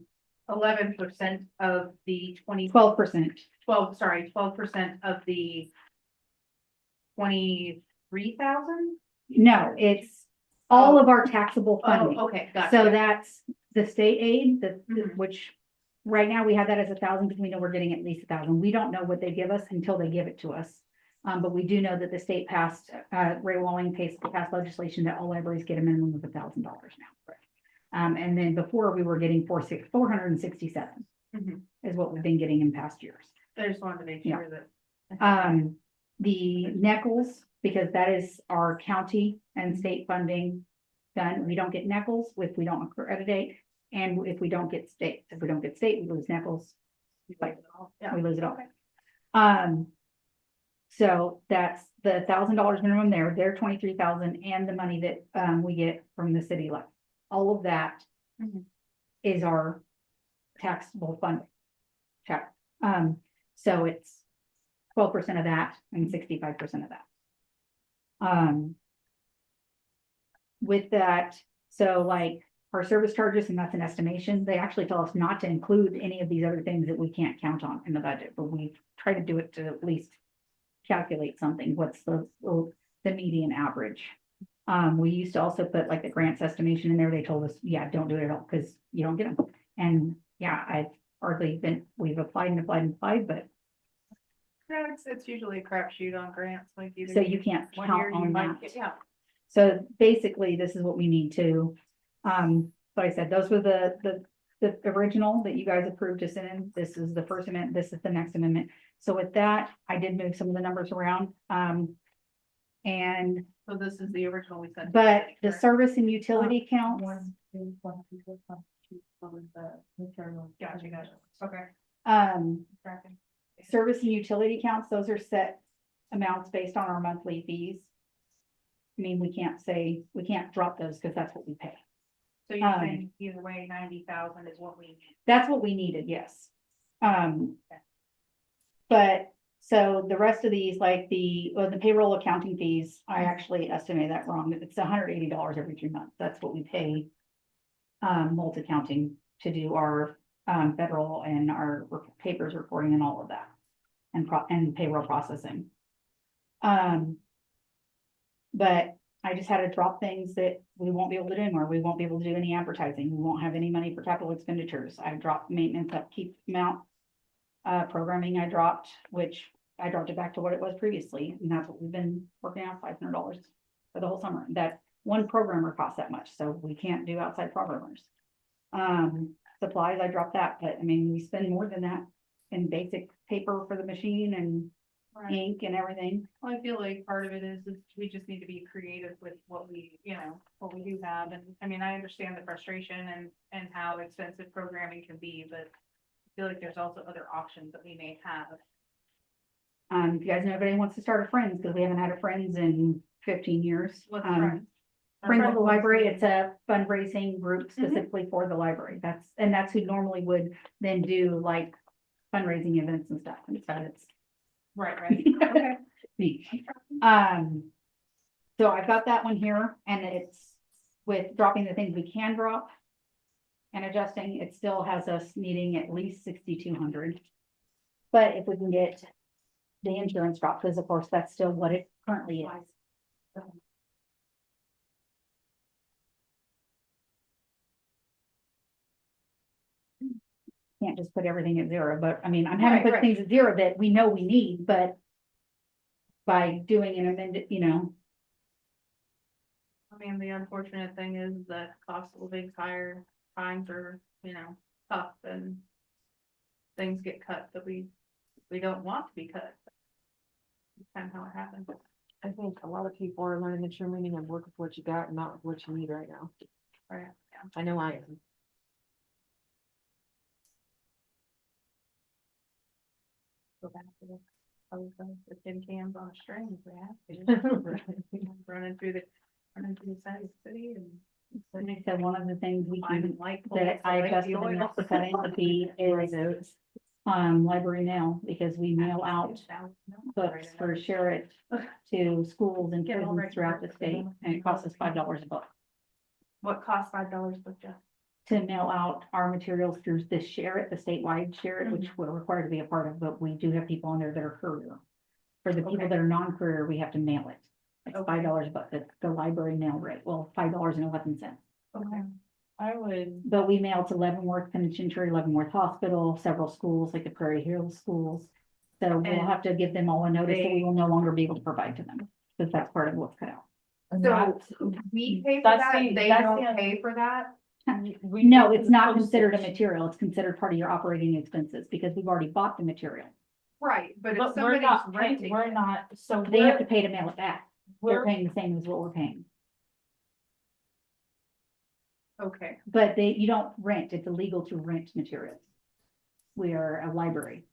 11% of the 12%. 12% of the 23,000? No, it's all of our taxable funding. Oh, okay, gotcha. So that's the state aid, Mhm. which right now we have that as 1,000 because we know we're getting at least 1,000. We don't know what they give us until they give it to us. But we do know that the state passed, Ray Walling passed legislation that all libraries get a minimum of $1,000 now. And then before we were getting 467 Mhm. is what we've been getting in past years. I just wanted to make Yeah. sure that. The NECLs, because that is our county and state funding done, we don't get NECLs if we don't accreditate. And if we don't get state, we lose NECLs. Like, Yeah. we lose it all. So that's the $1,000 minimum there, their 23,000 and the money that we get from the city, like all of that Mhm. is our taxable funding. Check. So it's 12% of that and 65% of that. With that, so like our service charges, and that's an estimation, they actually tell us not to include any of these other things that we can't count on in the budget, but we try to do it to at least calculate something, what's the median average. We used to also put like the grants estimation in there. They told us, yeah, don't do it at all because you don't get them. And yeah, we've applied, but No, it's usually a crapshoot on grants, like either. so you can't one count year you on might that. get- Yeah. So basically, this is what we need to, like I said, those were the original that you guys approved to send in. This is the first amendment, this is the next amendment. So with that, I did move some of the numbers around. And, So this is the original we sent. but the correct? service and utility counts, Gotcha. Okay. Tracking. service and utility counts, those are set amounts based on our monthly fees. I mean, we can't drop those because that's what we pay. So you're saying either way, 90,000 is what we need. That's what we needed, yes. But So the rest of these, like the payroll accounting fees, I actually estimated that wrong. It's $180 every 3 months. That's what we pay. Multi accounting to do our federal and our papers reporting and all of that. And payroll processing. But I just had to drop things that we won't be able to do anymore. We won't be able to do any advertising. We won't have any money for capital expenditures. I dropped maintenance upkeep amount. Programming I dropped, which I dropped it back to what it was previously, and that's what we've been working on, $500 for the whole summer. That one programmer costs that much, so we can't do outside programmers. Supplies, I dropped that, but I mean, we spend more than that in basic paper for the machine and ink and everything. Well, I feel like part of it is we just need to be creative with what we, what we do have, and I mean, I understand the frustration and how expensive programming can be, but I feel like there's also other options that we may have. If you guys know anybody wants to start a Friends, because we haven't had a Friends in 15 years. What's Friends? Friends of the Library, it's a fundraising group specifically for the library. That's who normally would then do like fundraising events and stuff. And so it's Right. Okay. me. So I've got that one here, and it's with dropping the things we can drop and adjusting, it still has us needing at least 6,200. But if we can get the insurance dropped, because of course that's still what it currently is. Can't just put everything at zero, but I mean, I'm having to put things at zero that we know we need, but by doing an amended, I mean, the unfortunate thing is that cost of living's higher, times are, tough, and things get cut that we don't want to be cut. That's kind of how it happens. I think a lot of people are learning the true meaning of work with what you got and not with what you need right now. Right. I know I am. Go back to the tin cans on a string if we have to. Running through the side of the city and. like I said, one of the things we Finding can, light that poles I to light adjusted the in oil. the cutting the fee is library mail, because we mail out books for share it to schools and Get all prisons right throughout the first, state, and it costs us $5 a book What costs $5 per Jeff? to mail out our materials through the share it, the statewide share it, which we're required to be a part of, but we do have people on there that are courier. For the people Okay. that are non-courier, we have to mail it. It's Okay. $5 a book, that's the library mail rate, well, $5.11. Okay. I would, But we mail to Leavenworth Penitentiary, Leavenworth Hospital, several schools like the Prairie Hills schools. So we'll And have to give them all a notice that we they- will no longer be able to provide to them, because that's part of what's cut out. so we pay for That's that, the- they that's don't the- pay for that? No, it's not considered a material, it's considered part of your operating expenses, because we've already bought the material. Right, but if But we're somebody's not, renting. we're not, so They have to pay to mail it back. They're we're, paying the same as what we're paying. Okay, But you don't rent, it's illegal to rent materials. We are a library,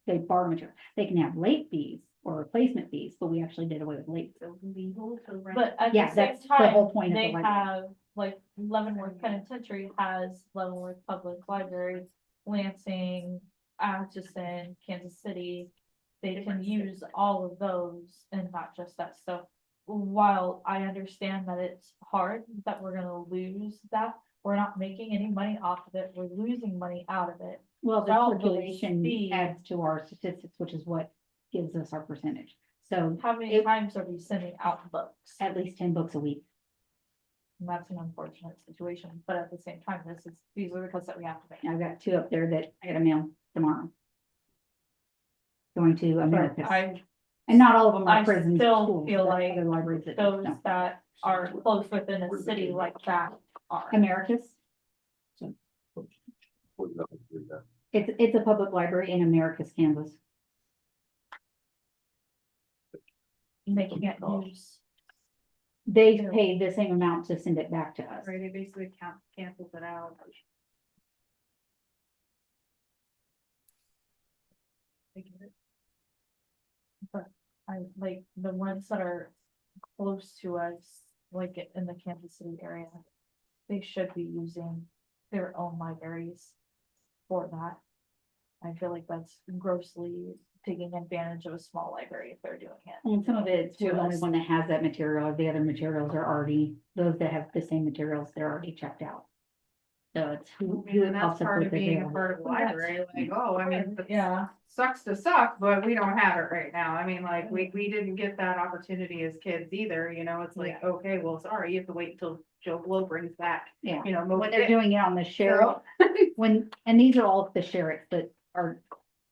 they borrow material, they can have late fees or replacement fees, but we actually did away with late. so legal to rent. but at Yeah, the same that's the whole time, point of the they library. have, like, Leavenworth Penitentiary has Leavenworth Public Library, Lansing, Atchison, Kansas City. They can use all of those and not just that stuff. While I understand that it's hard, that we're gonna lose that, we're not making any money off of it, we're losing money out of it. Well, the I don't really circulation see- adds to our statistics, which is what gives us our percentage. So How many It- times are we sending out books? at least 10 books a week. And that's an unfortunate situation, but at the same time, these are the cuts that we have to make. I've got 2 up there that I gotta mail tomorrow. Going to America. I, And not all of them I are prisons. or still schools, feel but like other libraries that those don't. that are close within a city like that are. Americas, it's a public library in Americas, Kansas. They can't use. They pay the same amount to send it back to us. Right, it basically cancels it out. I get it. I like the ones that are close to us, like in the Kansas City area. They should be using their own libraries for that. I feel like that's grossly taking advantage of a small library if they're doing it. And some of it, To we're the only us. one that has that material, the other materials are already, those that have the same materials, they're already checked out. So it's who And that's pops up part with of the being a available. part of the library, like, oh, I mean, it Yeah, sucks to suck, but we don't have it right now. I mean, like, we didn't get that opportunity as kids either, you know, it's like, okay, well, sorry, you have to wait until Joe Blow brings back, Yeah, you know, when most. they're doing it on the sheriff, and these are all of the sheriffs that are,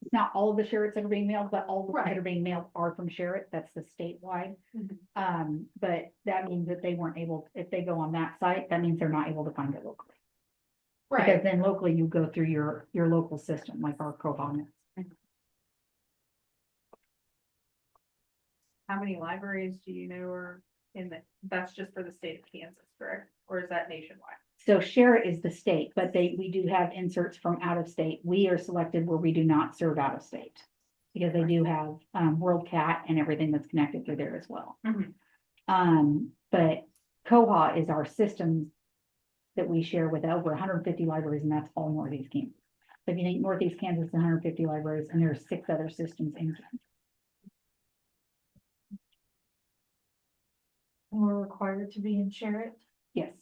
it's not all of the sheriffs that are being mailed, but all the ones that are being mailed are from sheriff, that's the statewide. But that means that they weren't able, if they go on that site, that means they're not able to find it locally. Because then locally you go through your local system, like our Correspondence. How many libraries do you know are in the, that's just for the state of Kansas, correct? Or is that nationwide? So share is the state, but we do have inserts from out of state. We are selected where we do not serve out of state. Because they do have, WorldCat and everything that's connected through there as well. But Koha is our system that we share with over 150 libraries, and that's all Northeast Kansas. So if you think Northeast Kansas is 150 libraries, and there's 6 other systems in Kansas. we're required to be in share it. Yes.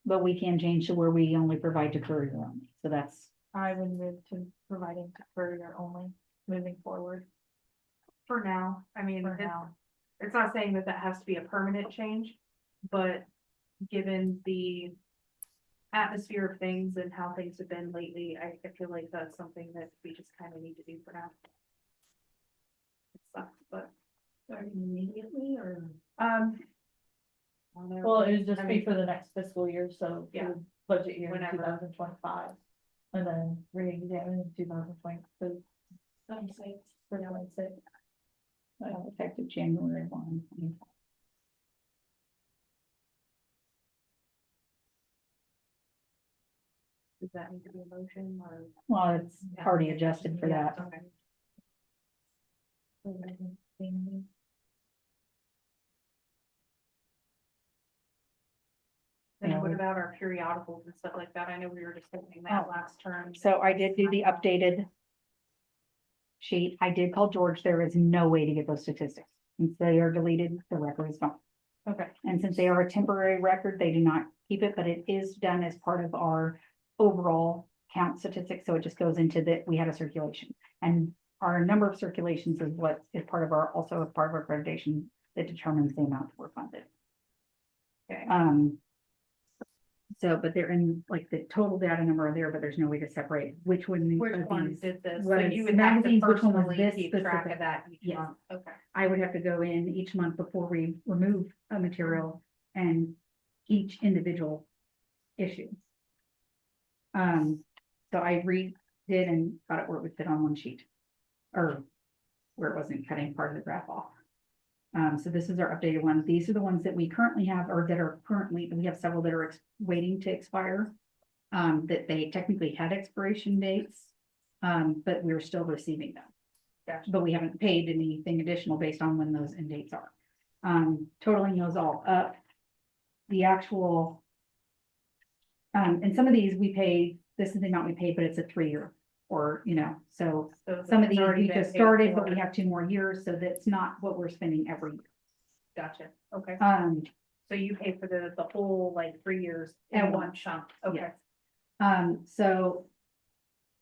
But we can change to where we only provide to courier only, so that's, I would move to providing to courier only moving forward For now, I mean, for now. it's not saying that that has to be a permanent change, but given the atmosphere of things and how things have been lately, I feel like that's something that we just kind of need to do for now. It sucks, but. Starting immediately or? I don't know. Well, it would just I be mean, for the next fiscal year, so Yeah. the budget year in Whenever. 2025. And then re-examine in 2026. For now, it's it. effective January 1. Does that need to be a motion or? Well, it's already adjusted for that. Okay. And what about our periodicals and stuff like that? I know we were discussing that Oh. last term. So I did do the updated sheet. I did call George. There is no way to get those statistics. Since they are deleted, the record is gone. Okay. And since they are a temporary record, they do not keep it, but it is done as part of our overall count statistics. So it just goes into that we had a circulation. And our number of circulations is what is part of our, also a part of our accreditation that determines the amount that we're funded. Okay. So, but they're in, like, the total data number are there, but there's no way to separate which one. Which of one these did this? So was you would have to magazines, which one was personally this keep track specific. of that each Yes. month. Okay. I would have to go in each month before we remove a material and each individual issue. So I redid and got it where it would fit on one sheet. Or where it wasn't cutting part of the graph off. So this is our updated one. These are the ones that we currently have, or that are currently, we have several that are waiting to expire. That they technically had expiration dates, but we're still receiving them. Gotcha. But we haven't paid anything additional based on when those end dates are. Totaling those all up, the actual, and some of these we pay, this is the amount we pay, but it's a 3-year, or, you know, so So some of it's these already we been just paid started, but for. we have 2 more years, so that's not what we're spending every year. Gotcha. Okay. So you pay for the whole like 3 years in At one once. chunk. Okay. Yes. So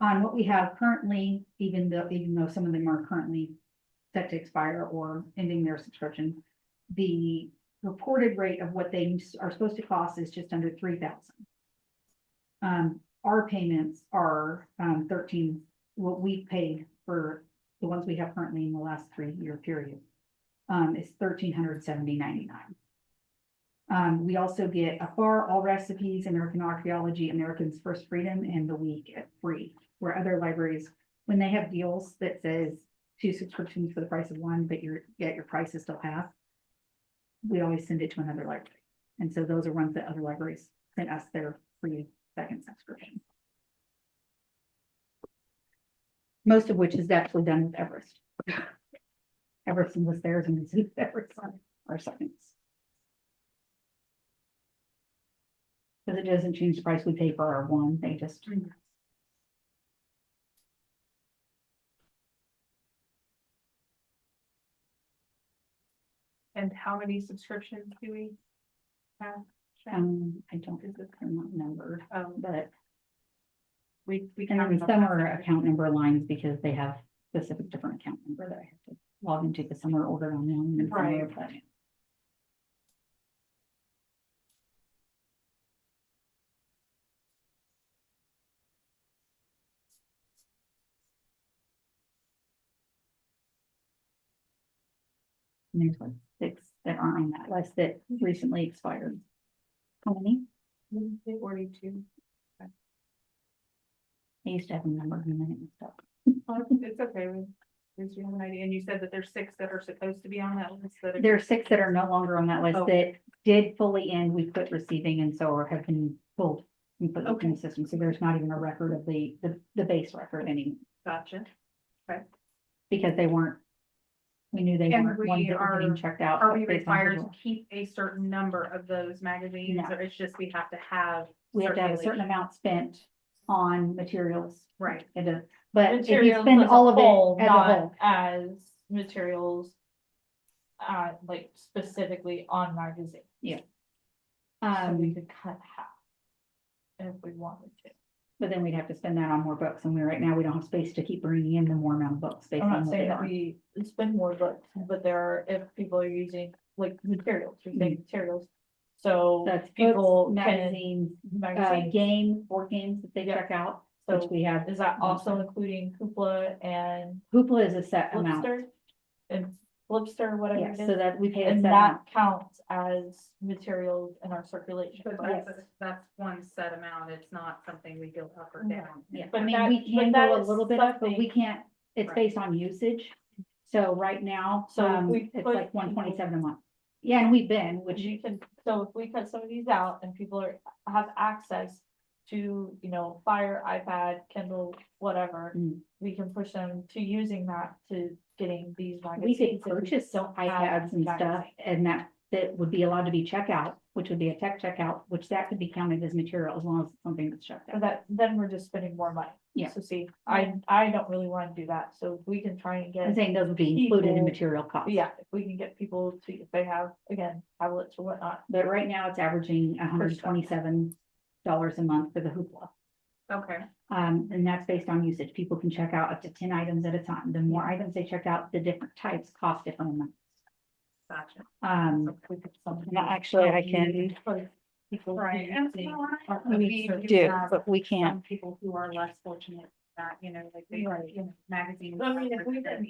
on what we have currently, even though some of them are currently set to expire or ending their subscription, the reported rate of what they are supposed to cost is just under 3,000. Our payments are 13, what we paid for the ones we have currently in the last 3-year period is $1,370.99. We also get a FAR, All Recipes, American Archaeology, Americans First Freedom, and The Week at free, where other libraries, when they have deals that says 2 subscriptions for the price of 1, but yet your price is still half, we always send it to another library. And so those are ones that other libraries sent us their free second subscription. Most of which is actually done with Everest. Everest was theirs and it's Everest our seconds. Because it doesn't change the price we pay for our one, they just And how many subscriptions do we have? I don't remember, but We and counted then them some last are year. account number lines because they have specific different account number that I have to log into, because some are ordered on one and some are. Right. but- And there's like 6 that aren't on that list that recently expired. How many? 42. I used to have a number and then it was stuck. Oh, it's okay. We have an idea. And you said that there's 6 that are supposed to be on that list that are. There are 6 that are no longer on that list Oh. that did fully end, we quit receiving and so have been pulled and put in the system. So there's not even a record of the base record anymore, Gotcha. because they weren't. We knew they And weren't we ones that were getting are- checked out. Are we based on required to visual. keep a certain number of those magazines, No. or it's just we have to have? We have to have a certain circulation? amount spent on materials. Right. But if you Materials spend as a all of whole, it as a not whole, as materials. Like specifically on magazine, so we could cut half. If we wanted to. but then we'd have to spend that on more books, and right now we don't have space to keep bringing in the more amount of books based I'm on not what saying they that are. we spend more books, but there are, if people are using like materials, you're saying materials. So That's people books, can, magazines, magazines, board games that they Yeah. check out, which so we have. is that also including Hoopla and Hoopla is a set amount. Flipster? And Flipster, whatever Yes, it so is, that we pay a and set that amount. counts as materials in our circulation, But correct? that's one set amount. It's not something we go up or Yeah. down. Yeah, But I mean, that- we but can that go a is little bit up, but we something- can't, it's Right. based on usage. So right now, So if we it's put like people- 127 a month. Yeah, and we've been, Which which, you can, so if we cut some of these out and people have access to, Fire, iPad, Kindle, whatever. Mm. We can push them to using that to getting these we magazines. could if we purchase don't have iPads and stuff, magazines. and that would be allowed to be checkout, which would be a tech checkout, which that could be counted as material as long as it's something that's checked So out. that, then we're just spending more money. Yeah. So see, I don't really want to do that, so if we can try and I'm get, saying those would be included in people- material costs. yeah, if we can get people to, if they have, again, tablets or whatnot. But right now it's averaging $127 a month for the Hoopla. Okay. And that's based on usage. People can check out up to 10 items at a time. The more items they check out, the different types cost different amounts. Gotcha. Actually, I can. Right. And so We we do, have but we can't. some people who are less fortunate that, like they, Right. magazines. I mean, if we can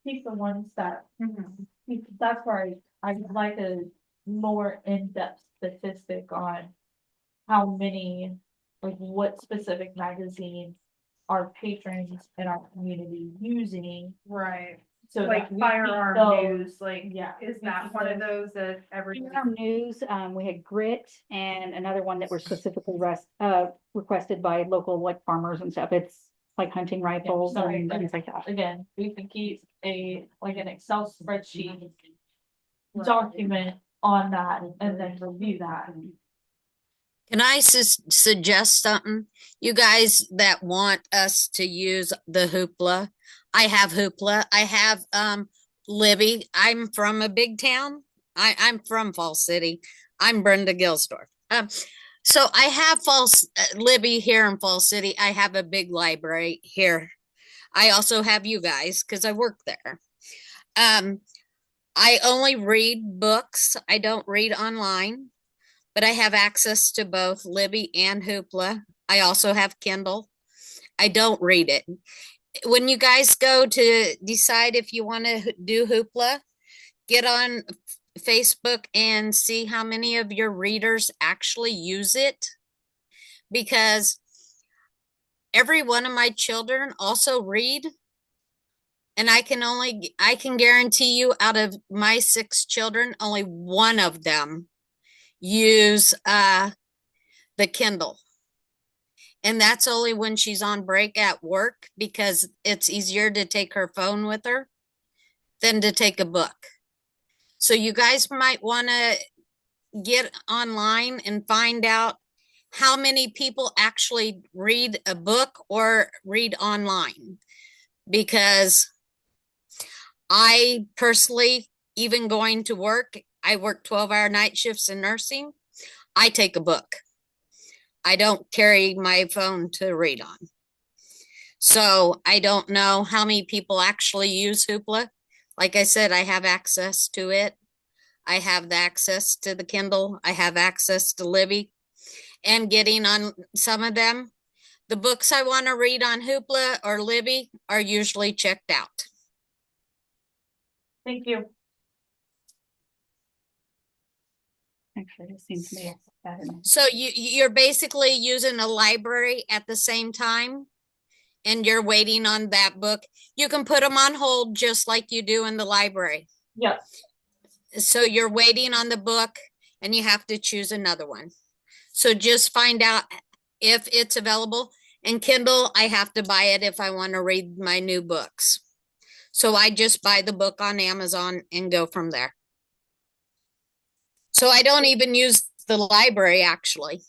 keep the ones that, Mhm. that's where I would like a more in-depth statistic on how many, like what specific magazine our patrons in our community using. Right. So Like that we keep firearm those- news, like, Yeah. is that one of those that every? News, we had Grit and another one that were specifically requested by local like farmers and stuff. It's like hunting rifles so and I- things like that. Again, we can keep like an Excel spreadsheet Right. document on that and then review that. Can I suggest something? You guys that want us to use the Hoopla, I have Hoopla. I have Libby. I'm from a big town. I'm from Fall City. I'm Brenda Gilsdorf. So I have Libby here in Fall City. I have a big library here. I also have you guys because I work there. I only read books. I don't read online. But I have access to both Libby and Hoopla. I also have Kindle. I don't read it. When you guys go to decide if you want to do Hoopla, get on Facebook and see how many of your readers actually use it. Because every one of my children also read. And I can guarantee you out of my 6 children, only one of them use the Kindle, and that's only when she's on break at work because it's easier to take her phone with her than to take a book. So you guys might want to get online and find out how many people actually read a book or read online, because I personally, even going to work, I work 12-hour night shifts in nursing. I take a book. I don't carry my phone to read on. So I don't know how many people actually use Hoopla. Like I said, I have access to it. I have the access to the Kindle. I have access to Libby. And getting on some of them, the books I want to read on Hoopla or Libby are usually checked out. Thank you. Actually, it seems to me it's better. So you're basically using a library at the same time, and you're waiting on that book. You can put them on hold just like you do in the library. Yes. So you're waiting on the book and you have to choose another one. So just find out if it's available. And Kindle, I have to buy it if I want to read my new books. So I just buy the book on Amazon and go from there. So I don't even use the library, actually.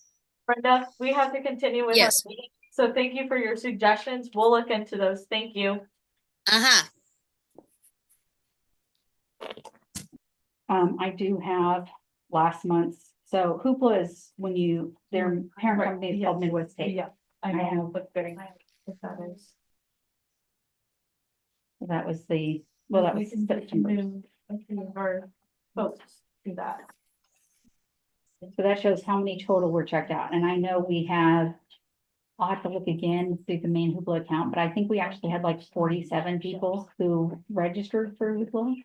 Brenda, we have to continue with our Yes. meeting. So thank you for your suggestions. We'll look into those. Thank you. Uh-huh. I do have last month's, so Hoopla is when you, their parent Right, company is called yes. Midwest State. Yeah, I I know, have- but very nice. If that is. That was the, well, that We was can September. move a few of our folks to that. So that shows how many total were checked out. And I know we have, I'll have to look again through the main Hoopla account, but I think we actually had like 47 people who registered for Hoopla.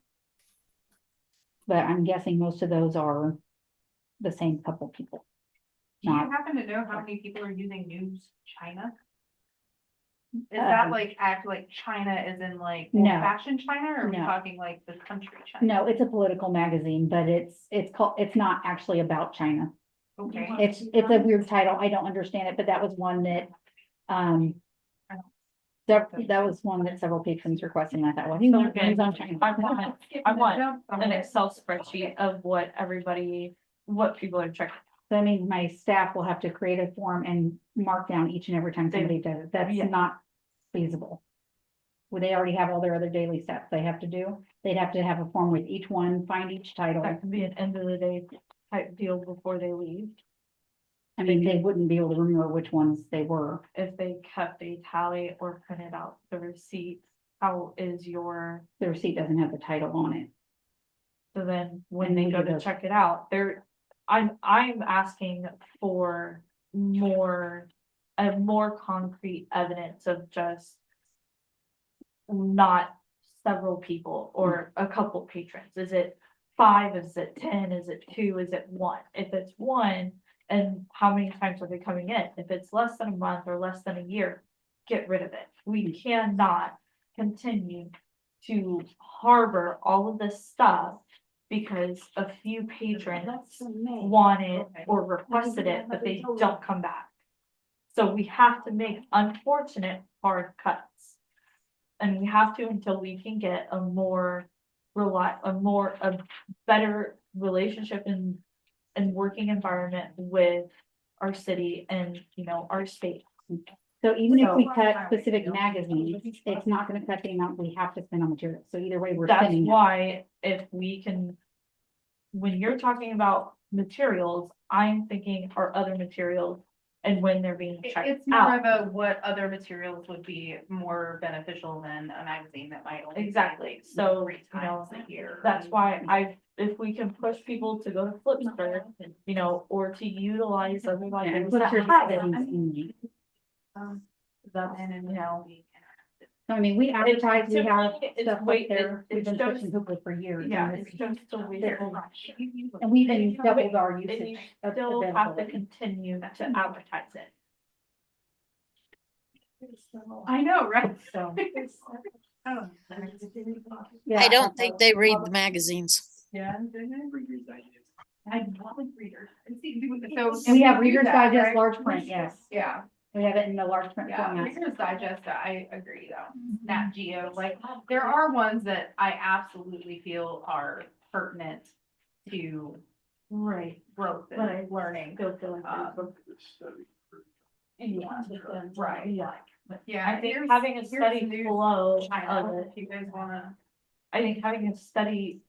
But I'm guessing most of those are the same couple people. Do you Not- happen to know how many people are using News China? Is that like act like China is in like old No. fashioned China, or are we No. talking like the country China? No, it's a political magazine, but it's called, it's not actually about China. Okay. It's a weird title. I don't understand it, but that was one that, that was one that several patrons requested, and I thought, well, he wants on China. I want an Excel spreadsheet of what everybody, what people are checking. So I mean, my staff will have to create a form and mark down each and every time somebody does it. That's Yeah. not feasible. Well, they already have all their other daily steps they have to do. They'd have to have a form with each one, find each title. That could be an end of the day type deal before they leave. I mean, they wouldn't be able to remember which ones they were. If they kept a tally or printed out the receipt, how is your, The receipt doesn't have the title on it. so then when And they we go do to those. check it out, I'm asking for more, a more concrete evidence of just not several people or a couple patrons. Is it 5? Is it 10? Is it 2? Is it 1? If it's 1, and how many times are they coming in? If it's less than a month or less than a year, get rid of it. We cannot continue to harbor all of this stuff because a few patrons want it or requested it, but they don't come back. So we have to make unfortunate hard cuts. And we have to until we can get a better relationship and working environment with our city and, you know, our state. So even if we So- cut specific magazines, it's not gonna cut the amount we have to spend on materials. So either way, we're That's spending. why if we can, when you're talking about materials, I'm thinking our other materials and when they're being checked It's more out. of a what other materials would be more beneficial than a magazine that might only. be Exactly. So, 3 you know, times a year. That's why if we can push people to go to Flipster, you know, or to utilize other Yeah, libraries and put that your have it. things in. That's, you know, So I mean, we advertise, we to have me, it's stuff up wait- there. it We've been shows- pushing Hoopla for years. yeah, and it's it's- just a there- waste. And we've even doubled our And you usage of still have to availability. continue to advertise it. I know, right? So, Oh. Yeah, I don't think they read the magazines. Yeah. Reader's Digest. I love readers. So. And we have if we do Reader's that, Digest right? large print, yes. Yeah, We have it in the large print yeah, format. Reader's Digest, I agree though. Nat Geo, like, there are ones that I absolutely feel are pertinent to right, growth but I and learning. still feel like. Good study. Yeah, right. Yeah, Yeah. I think here's- having a here's steady news flow China, of it, if you guys wanna. I think having a steady,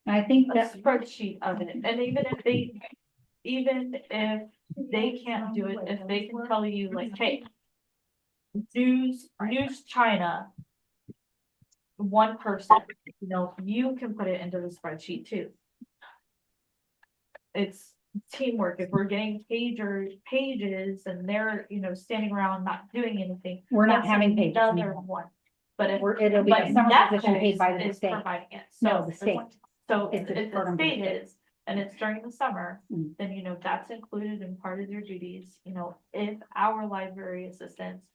And I think a that, spreadsheet of it, and even if they can't do it, if they can tell you like, hey. News China. One person, you know, you can put it into the spreadsheet too. It's teamwork. If we're getting pages and they're, you know, standing around not doing anything. we're not that's having pages. Another one, but if. It'll be but a summer position Netflix paid by the is state. providing it. No, So the state. So It's if a the program for the state state. is, and it's during the summer, Mm. then you know, that's included in part of their duties, you know, if our library assistants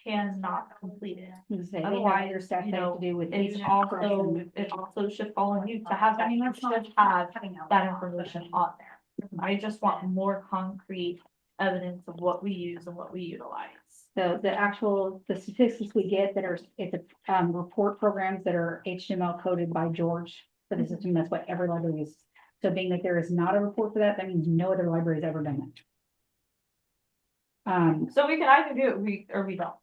cannot complete it. They have Otherwise, other stuff you they have know, to do with it's each also, person. it also should fall on you to have that, you should have that information on there. I just want more concrete evidence of what we use and what we utilize. So the statistics we get that are, it's a, report programs that are HTML coded by George for the system, that's what every library uses. So being that there is not a report for that, that means no other library has ever done it. So we can either do it, or we don't.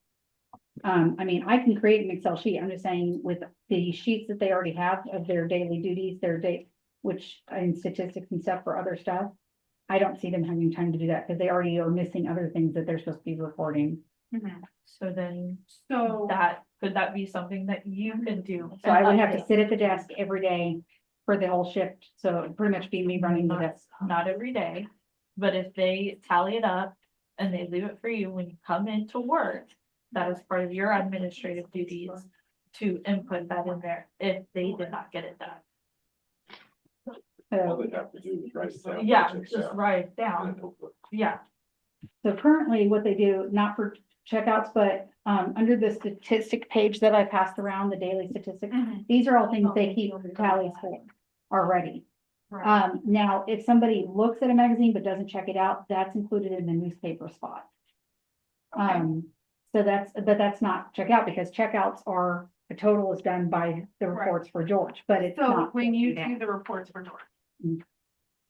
I mean, I can create an Excel sheet. I'm just saying with the sheets that they already have of their daily duties, their date, which and statistics and stuff for other stuff. I don't see them having time to do that because they already are missing other things that they're supposed to be reporting. So then, So, could that be something that you can do? So I would have to sit at the desk every day for the whole shift. So it'd pretty much be me running the desk. Not every day, but if they tally it up and they leave it for you when you come into work, that is part of your administrative duties to input that in there if they did not get it done. All So, they have to do is write it down. Yeah, check it just out, write it and down. then they'll put- Yeah, so currently what they do, not for checkouts, but under the statistic page that I passed around, the daily statistics, these are all things they keep tallies for already. Now, if somebody looks at a magazine but doesn't check it out, that's included in the newspaper spot. So but that's not checkout because checkouts are, the total is done by the Right. reports for George, but it's so not. when you do the reports for George. Mm.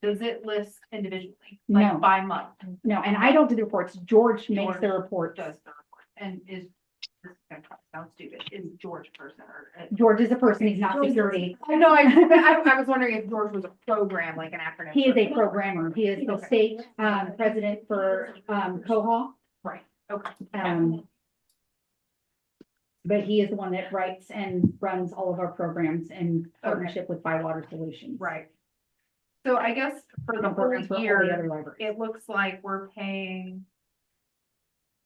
Does it list individually, No. like by month? No, and I don't do the reports. George makes the George reports. Does the report, and this is gonna sound stupid, is George a person or? George is a person, he's not George is- security. I know, I was wondering if George was a program, like an acronym. He is for- a programmer. He is the Okay. state president for Coha. Right, okay. But he is the one that writes and runs all of our programs in partnership with Bywater Solutions. Right. So I guess for the Some programs for whole all the year, other libraries. it looks like we're paying,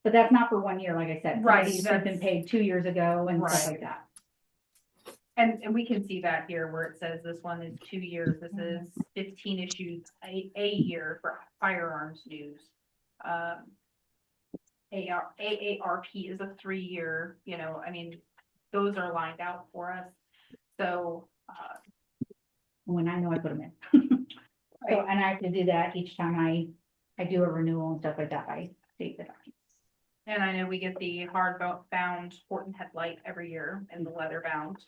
But that's not for 1 year, like I said. Some of Right, These have been that's- paid 2 years ago and stuff Right. like that. and we can see that here where it says this one is 2 years, this is 15 issues a year for firearms news. AARP is a 3-year, you know, I mean, those are lined out for us. So, When I know I put them in. So, and I have to do that each time I do a renewal and stuff like that. I state the documents. and I know we get the bound Horton headlight every year and the leather bound.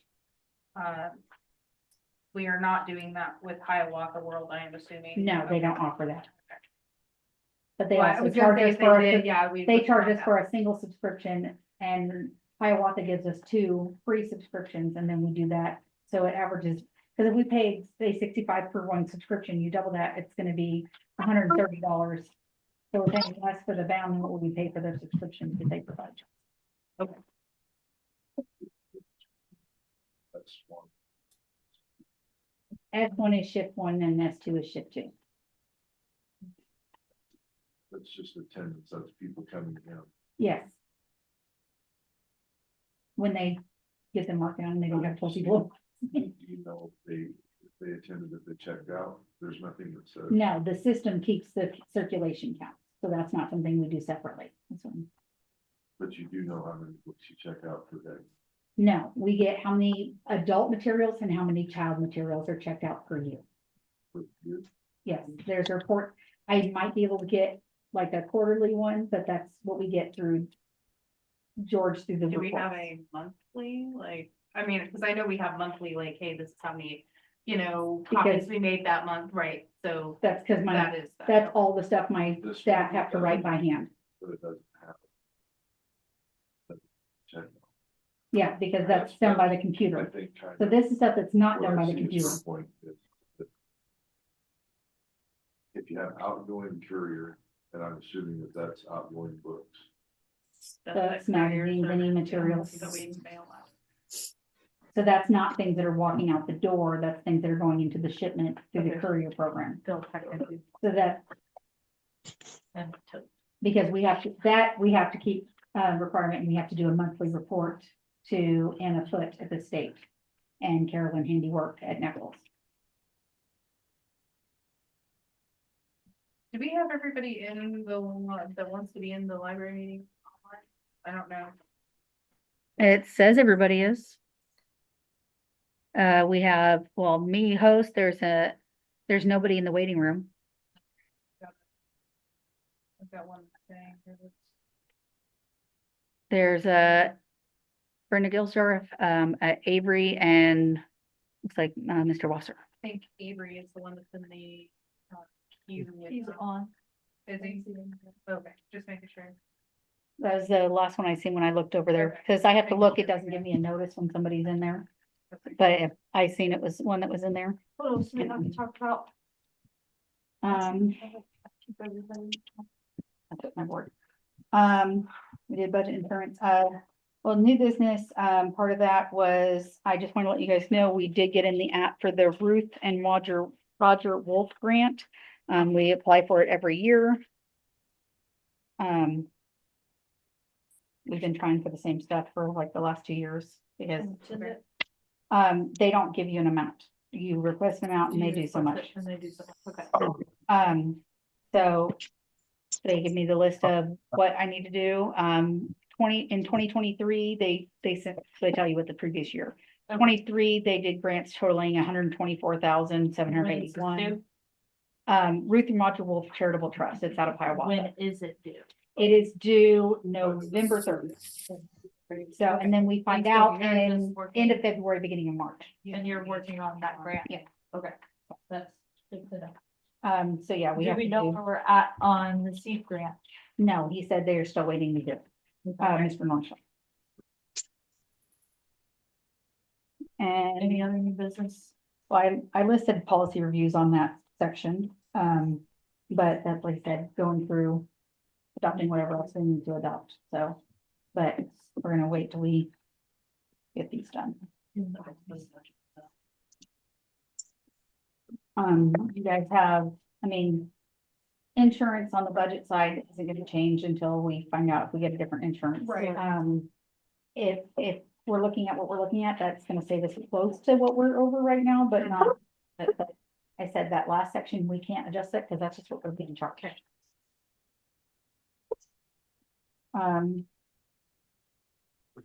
We are not doing that with Hiawatha World, I am assuming. No, they don't offer that. But they Well, I also was gonna charge say us if they for, did, yeah, we. they would charge want us for a single subscription and Hiawatha gives us 2 free subscriptions and then we do that. So it averages, because if we paid, say 65 for one subscription, you double that, it's gonna be $130. So we're paying less for the bound than what we pay for their subscription that they provide. That's one. S1 is shift 1 and S2 is shift 2. That's just attendance, that's people coming in. Yes. When they get the mark down, they don't have 12 people. Do you know if they attended, if they checked out, there's nothing that says. No, the system keeps the circulation count, so that's not something we do separately. That's one. But you do know how many books you check out per day. No, we get how many adult materials and how many child materials are checked out per year. per year. Yes, there's a report. I might be able to get like a quarterly one, but that's what we get through George through the Do we have reports. a monthly, like, I mean, because I know we have monthly, like, hey, this is how many, you know, copies Because- we made that month, right? So That's because that is. that. that's all the stuff my This staff one have to write by hand. But it doesn't have. Check. Yeah, because that's done by the I computer. think kind So of this is stuff that's not what done I by the see as computer. your point is that if you have outgoing courier, and I'm assuming that that's outgoing books, That's magazines, any materials. That we mail out. So that's not things that are walking out the door, that's things that are going into the shipment through the Okay. courier program. Still technically, So that, and to because we have to keep requirement, and we have to do a monthly report to Anna Foote at the state and Carolyn Handiwork at Nichols. Do we have everybody in the one that wants to be in the library meeting? I don't know. It says everybody is. We have, well, me host, there's nobody in the waiting room. I've got one thing. There's Brenda Gilsdorf, Avery, and looks like Mr. Wasser. I think Avery is the one that's in the queue with. he's on. Is he? Okay, just making sure. That was the last one I seen when I looked over there, Okay. because I have to look, it doesn't give me a notice when somebody's in there. But if I seen it was one that was in there. What else do we have to talk about? Keep everybody. I took my board. We did budget insurance, well, new business, part of that was, I just want to let you guys know, we did get in the app for the Ruth and Roger Wolfe grant. We apply for it every year. We've been trying for the same stuff for like the last 2 years, because, they don't give you an amount. You request an amount and they do so much. And they do so much, okay. So they give me the list of what I need to do. In 2023, they tell you what the previous year. 23, they did grants totaling 124,781. Ruth and Roger Wolfe Charitable Trust. It's out of Hiawatha. When is it due? It is due November 3rd. So, and then we find And so out you're in just working- end of February, beginning of March. And you're working on that grant? Yeah. Okay, that's good to know. So yeah, we Do have we to know do, where we're at on the seed grant? no, he said they're still waiting to do, Mr. Marshall. And Any other new business? well, I listed policy reviews on that section. But that's like I said, going through adopting whatever else we need to adopt, so. But we're gonna wait till we get these done. You guys have, I mean, insurance on the budget side isn't gonna change until we find out if we get a different insurance. Right. If we're looking at what we're looking at, that's gonna save us close to what we're over right now, but not. But I said that last section, we can't adjust it, because that's just what we're being charged.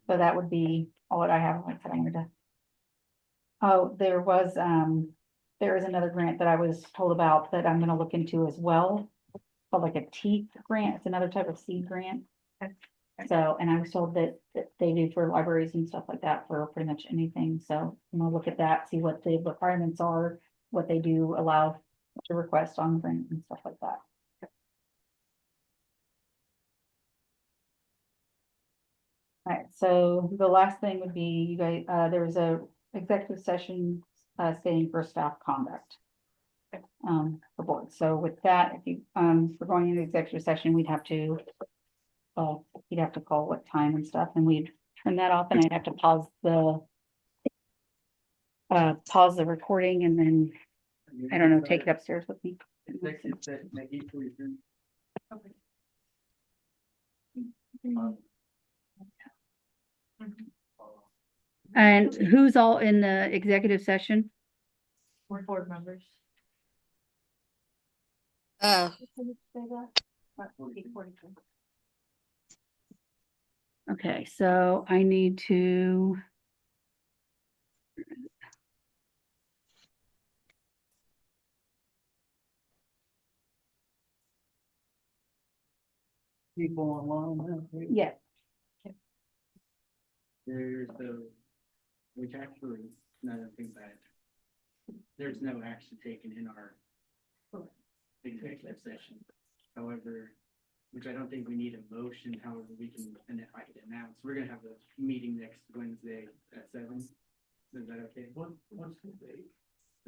So that would be all that I have. Like I said, I'm gonna. Oh, there is another grant that I was told about that I'm gonna look into as well. Called like a teeth grant. It's another type of seed grant. So, and I was told that they do for libraries and stuff like that for pretty much anything. So I'm gonna look at that, see what the requirements are, what they do allow to request on grant and stuff like that. All right, so the last thing would be, you guys, there was a executive session, stating for staff conduct. For board, so with that, if you, we're going into executive session, we'd have to. You'd have to call what time and stuff, and we'd turn that off, and I'd have to pause the recording, and then, I don't know, take it upstairs with me. Executive session, Maggie, before you turn. And who's all in the executive session? We're board members. Okay, so I need to. People online, huh? Yeah, There's which actually, now that I think about it, there's no action taken in our executive session. However, which I don't think we need a motion, however, I can announce, we're gonna have a meeting next Wednesday at 7. Is that okay? What's the date?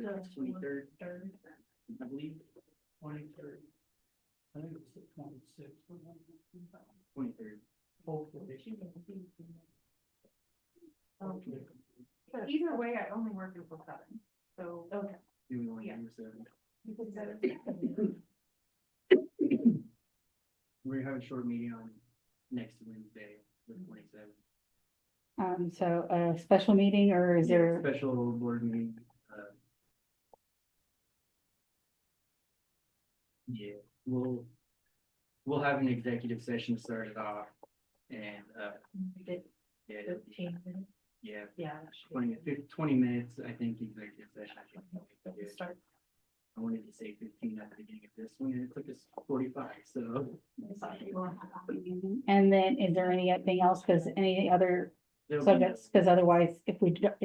23rd, I believe. 23rd. I think it's the 26th. 23rd. Either way, I only work until 7, so. Okay. Do we want to Yeah. do 7? We're gonna have a short meeting on next Wednesday, the 27th. So a special meeting, or is there, Special board meeting. Yeah, we'll have an executive session started off and, yeah, 15 minutes. yeah, Yeah. 20 minutes, I think, executive session. Start. I wanted to say 15 at the beginning of this one, and it took us 45, so. and then is there anything else? Because any other there'll be- subjects, because otherwise, if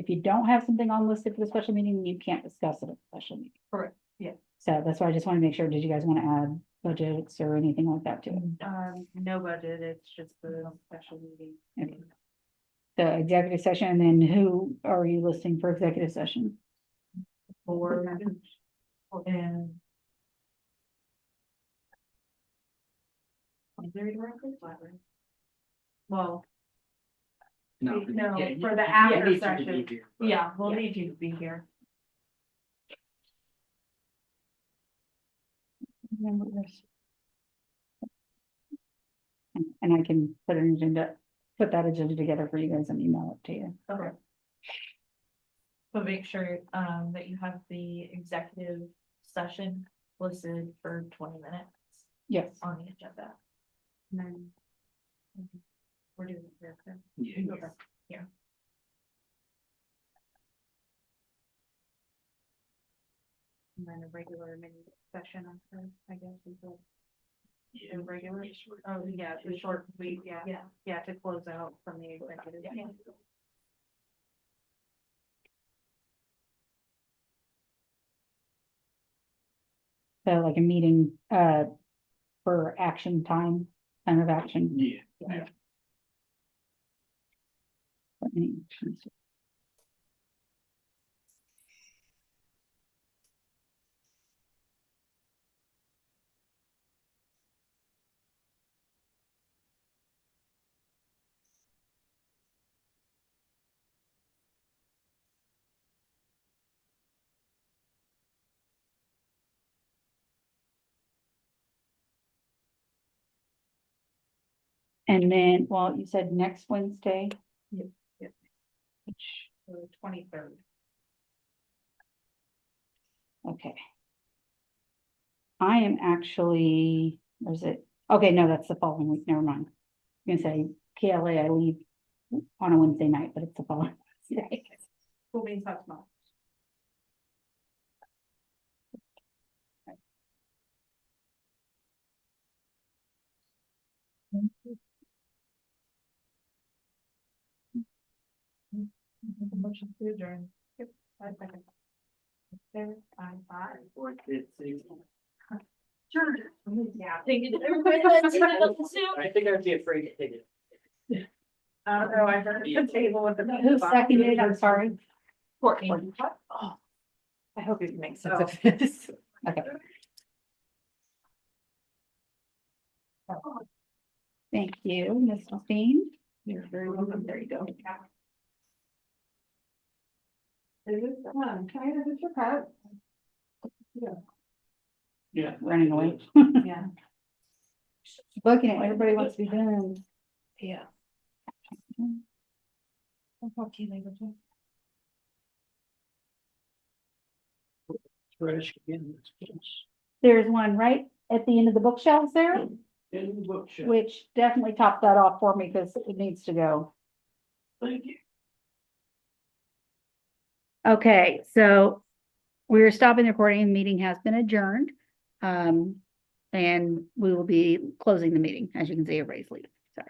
you don't have something on listed for the special meeting, you can't discuss it at the special meeting. Correct, yeah. So that's why I just want to make sure, did you guys want to add budgets or anything like that to it? No budget, it's just the special meeting. Okay. The executive session, and then who are you listing for executive session? Board and. Well, No, No, yeah, for the yeah, after it needs to be session. here, but- yeah, we'll need you to be here. Remember this. And I can put that agenda together for you guys and email it to you. Okay. But make sure, that you have the executive session listed for 20 minutes Yes. on the agenda. And then we're doing it here. Okay. Yeah. Okay. And then a regular mini session after, I guess, until Yeah. a regular. Oh, yeah, the short week, yeah. Yeah, to close out from the executive. Yeah. So like a meeting, for action time of action. Yeah. Let me- And then, well, you said next Wednesday. Yep. Which, So 23rd. okay. I am actually, or is it, okay, no, that's the following week, never mind. I'm gonna say KLA, I leave on a Wednesday night, but it's the following Wednesday. Cool beans, that's not. Motion to adjourn. Yep, 5 seconds. There, 5, 5. Or it's 6. Sure. Yeah. I think I'd be afraid to take it. I don't know, I heard the table with the. Who seconded, I'm sorry. Courtney. Oh, I hope you can make sense of this. okay. Thank you, Mrs. Dean. You're very welcome. There you go. Is this, can I have your cup? Yeah. Running away. Yeah. Looking at everybody wants to be done. Yeah. I'll talk to you later. Trash again. There's one right at the end of the bookshelves there, In the bookshelf. which definitely top that off for me because it needs to go. Thank you. Okay, so we're stopping the recording. The meeting has been adjourned. And we will be closing the meeting. As you can see, everybody's leaving. Sorry.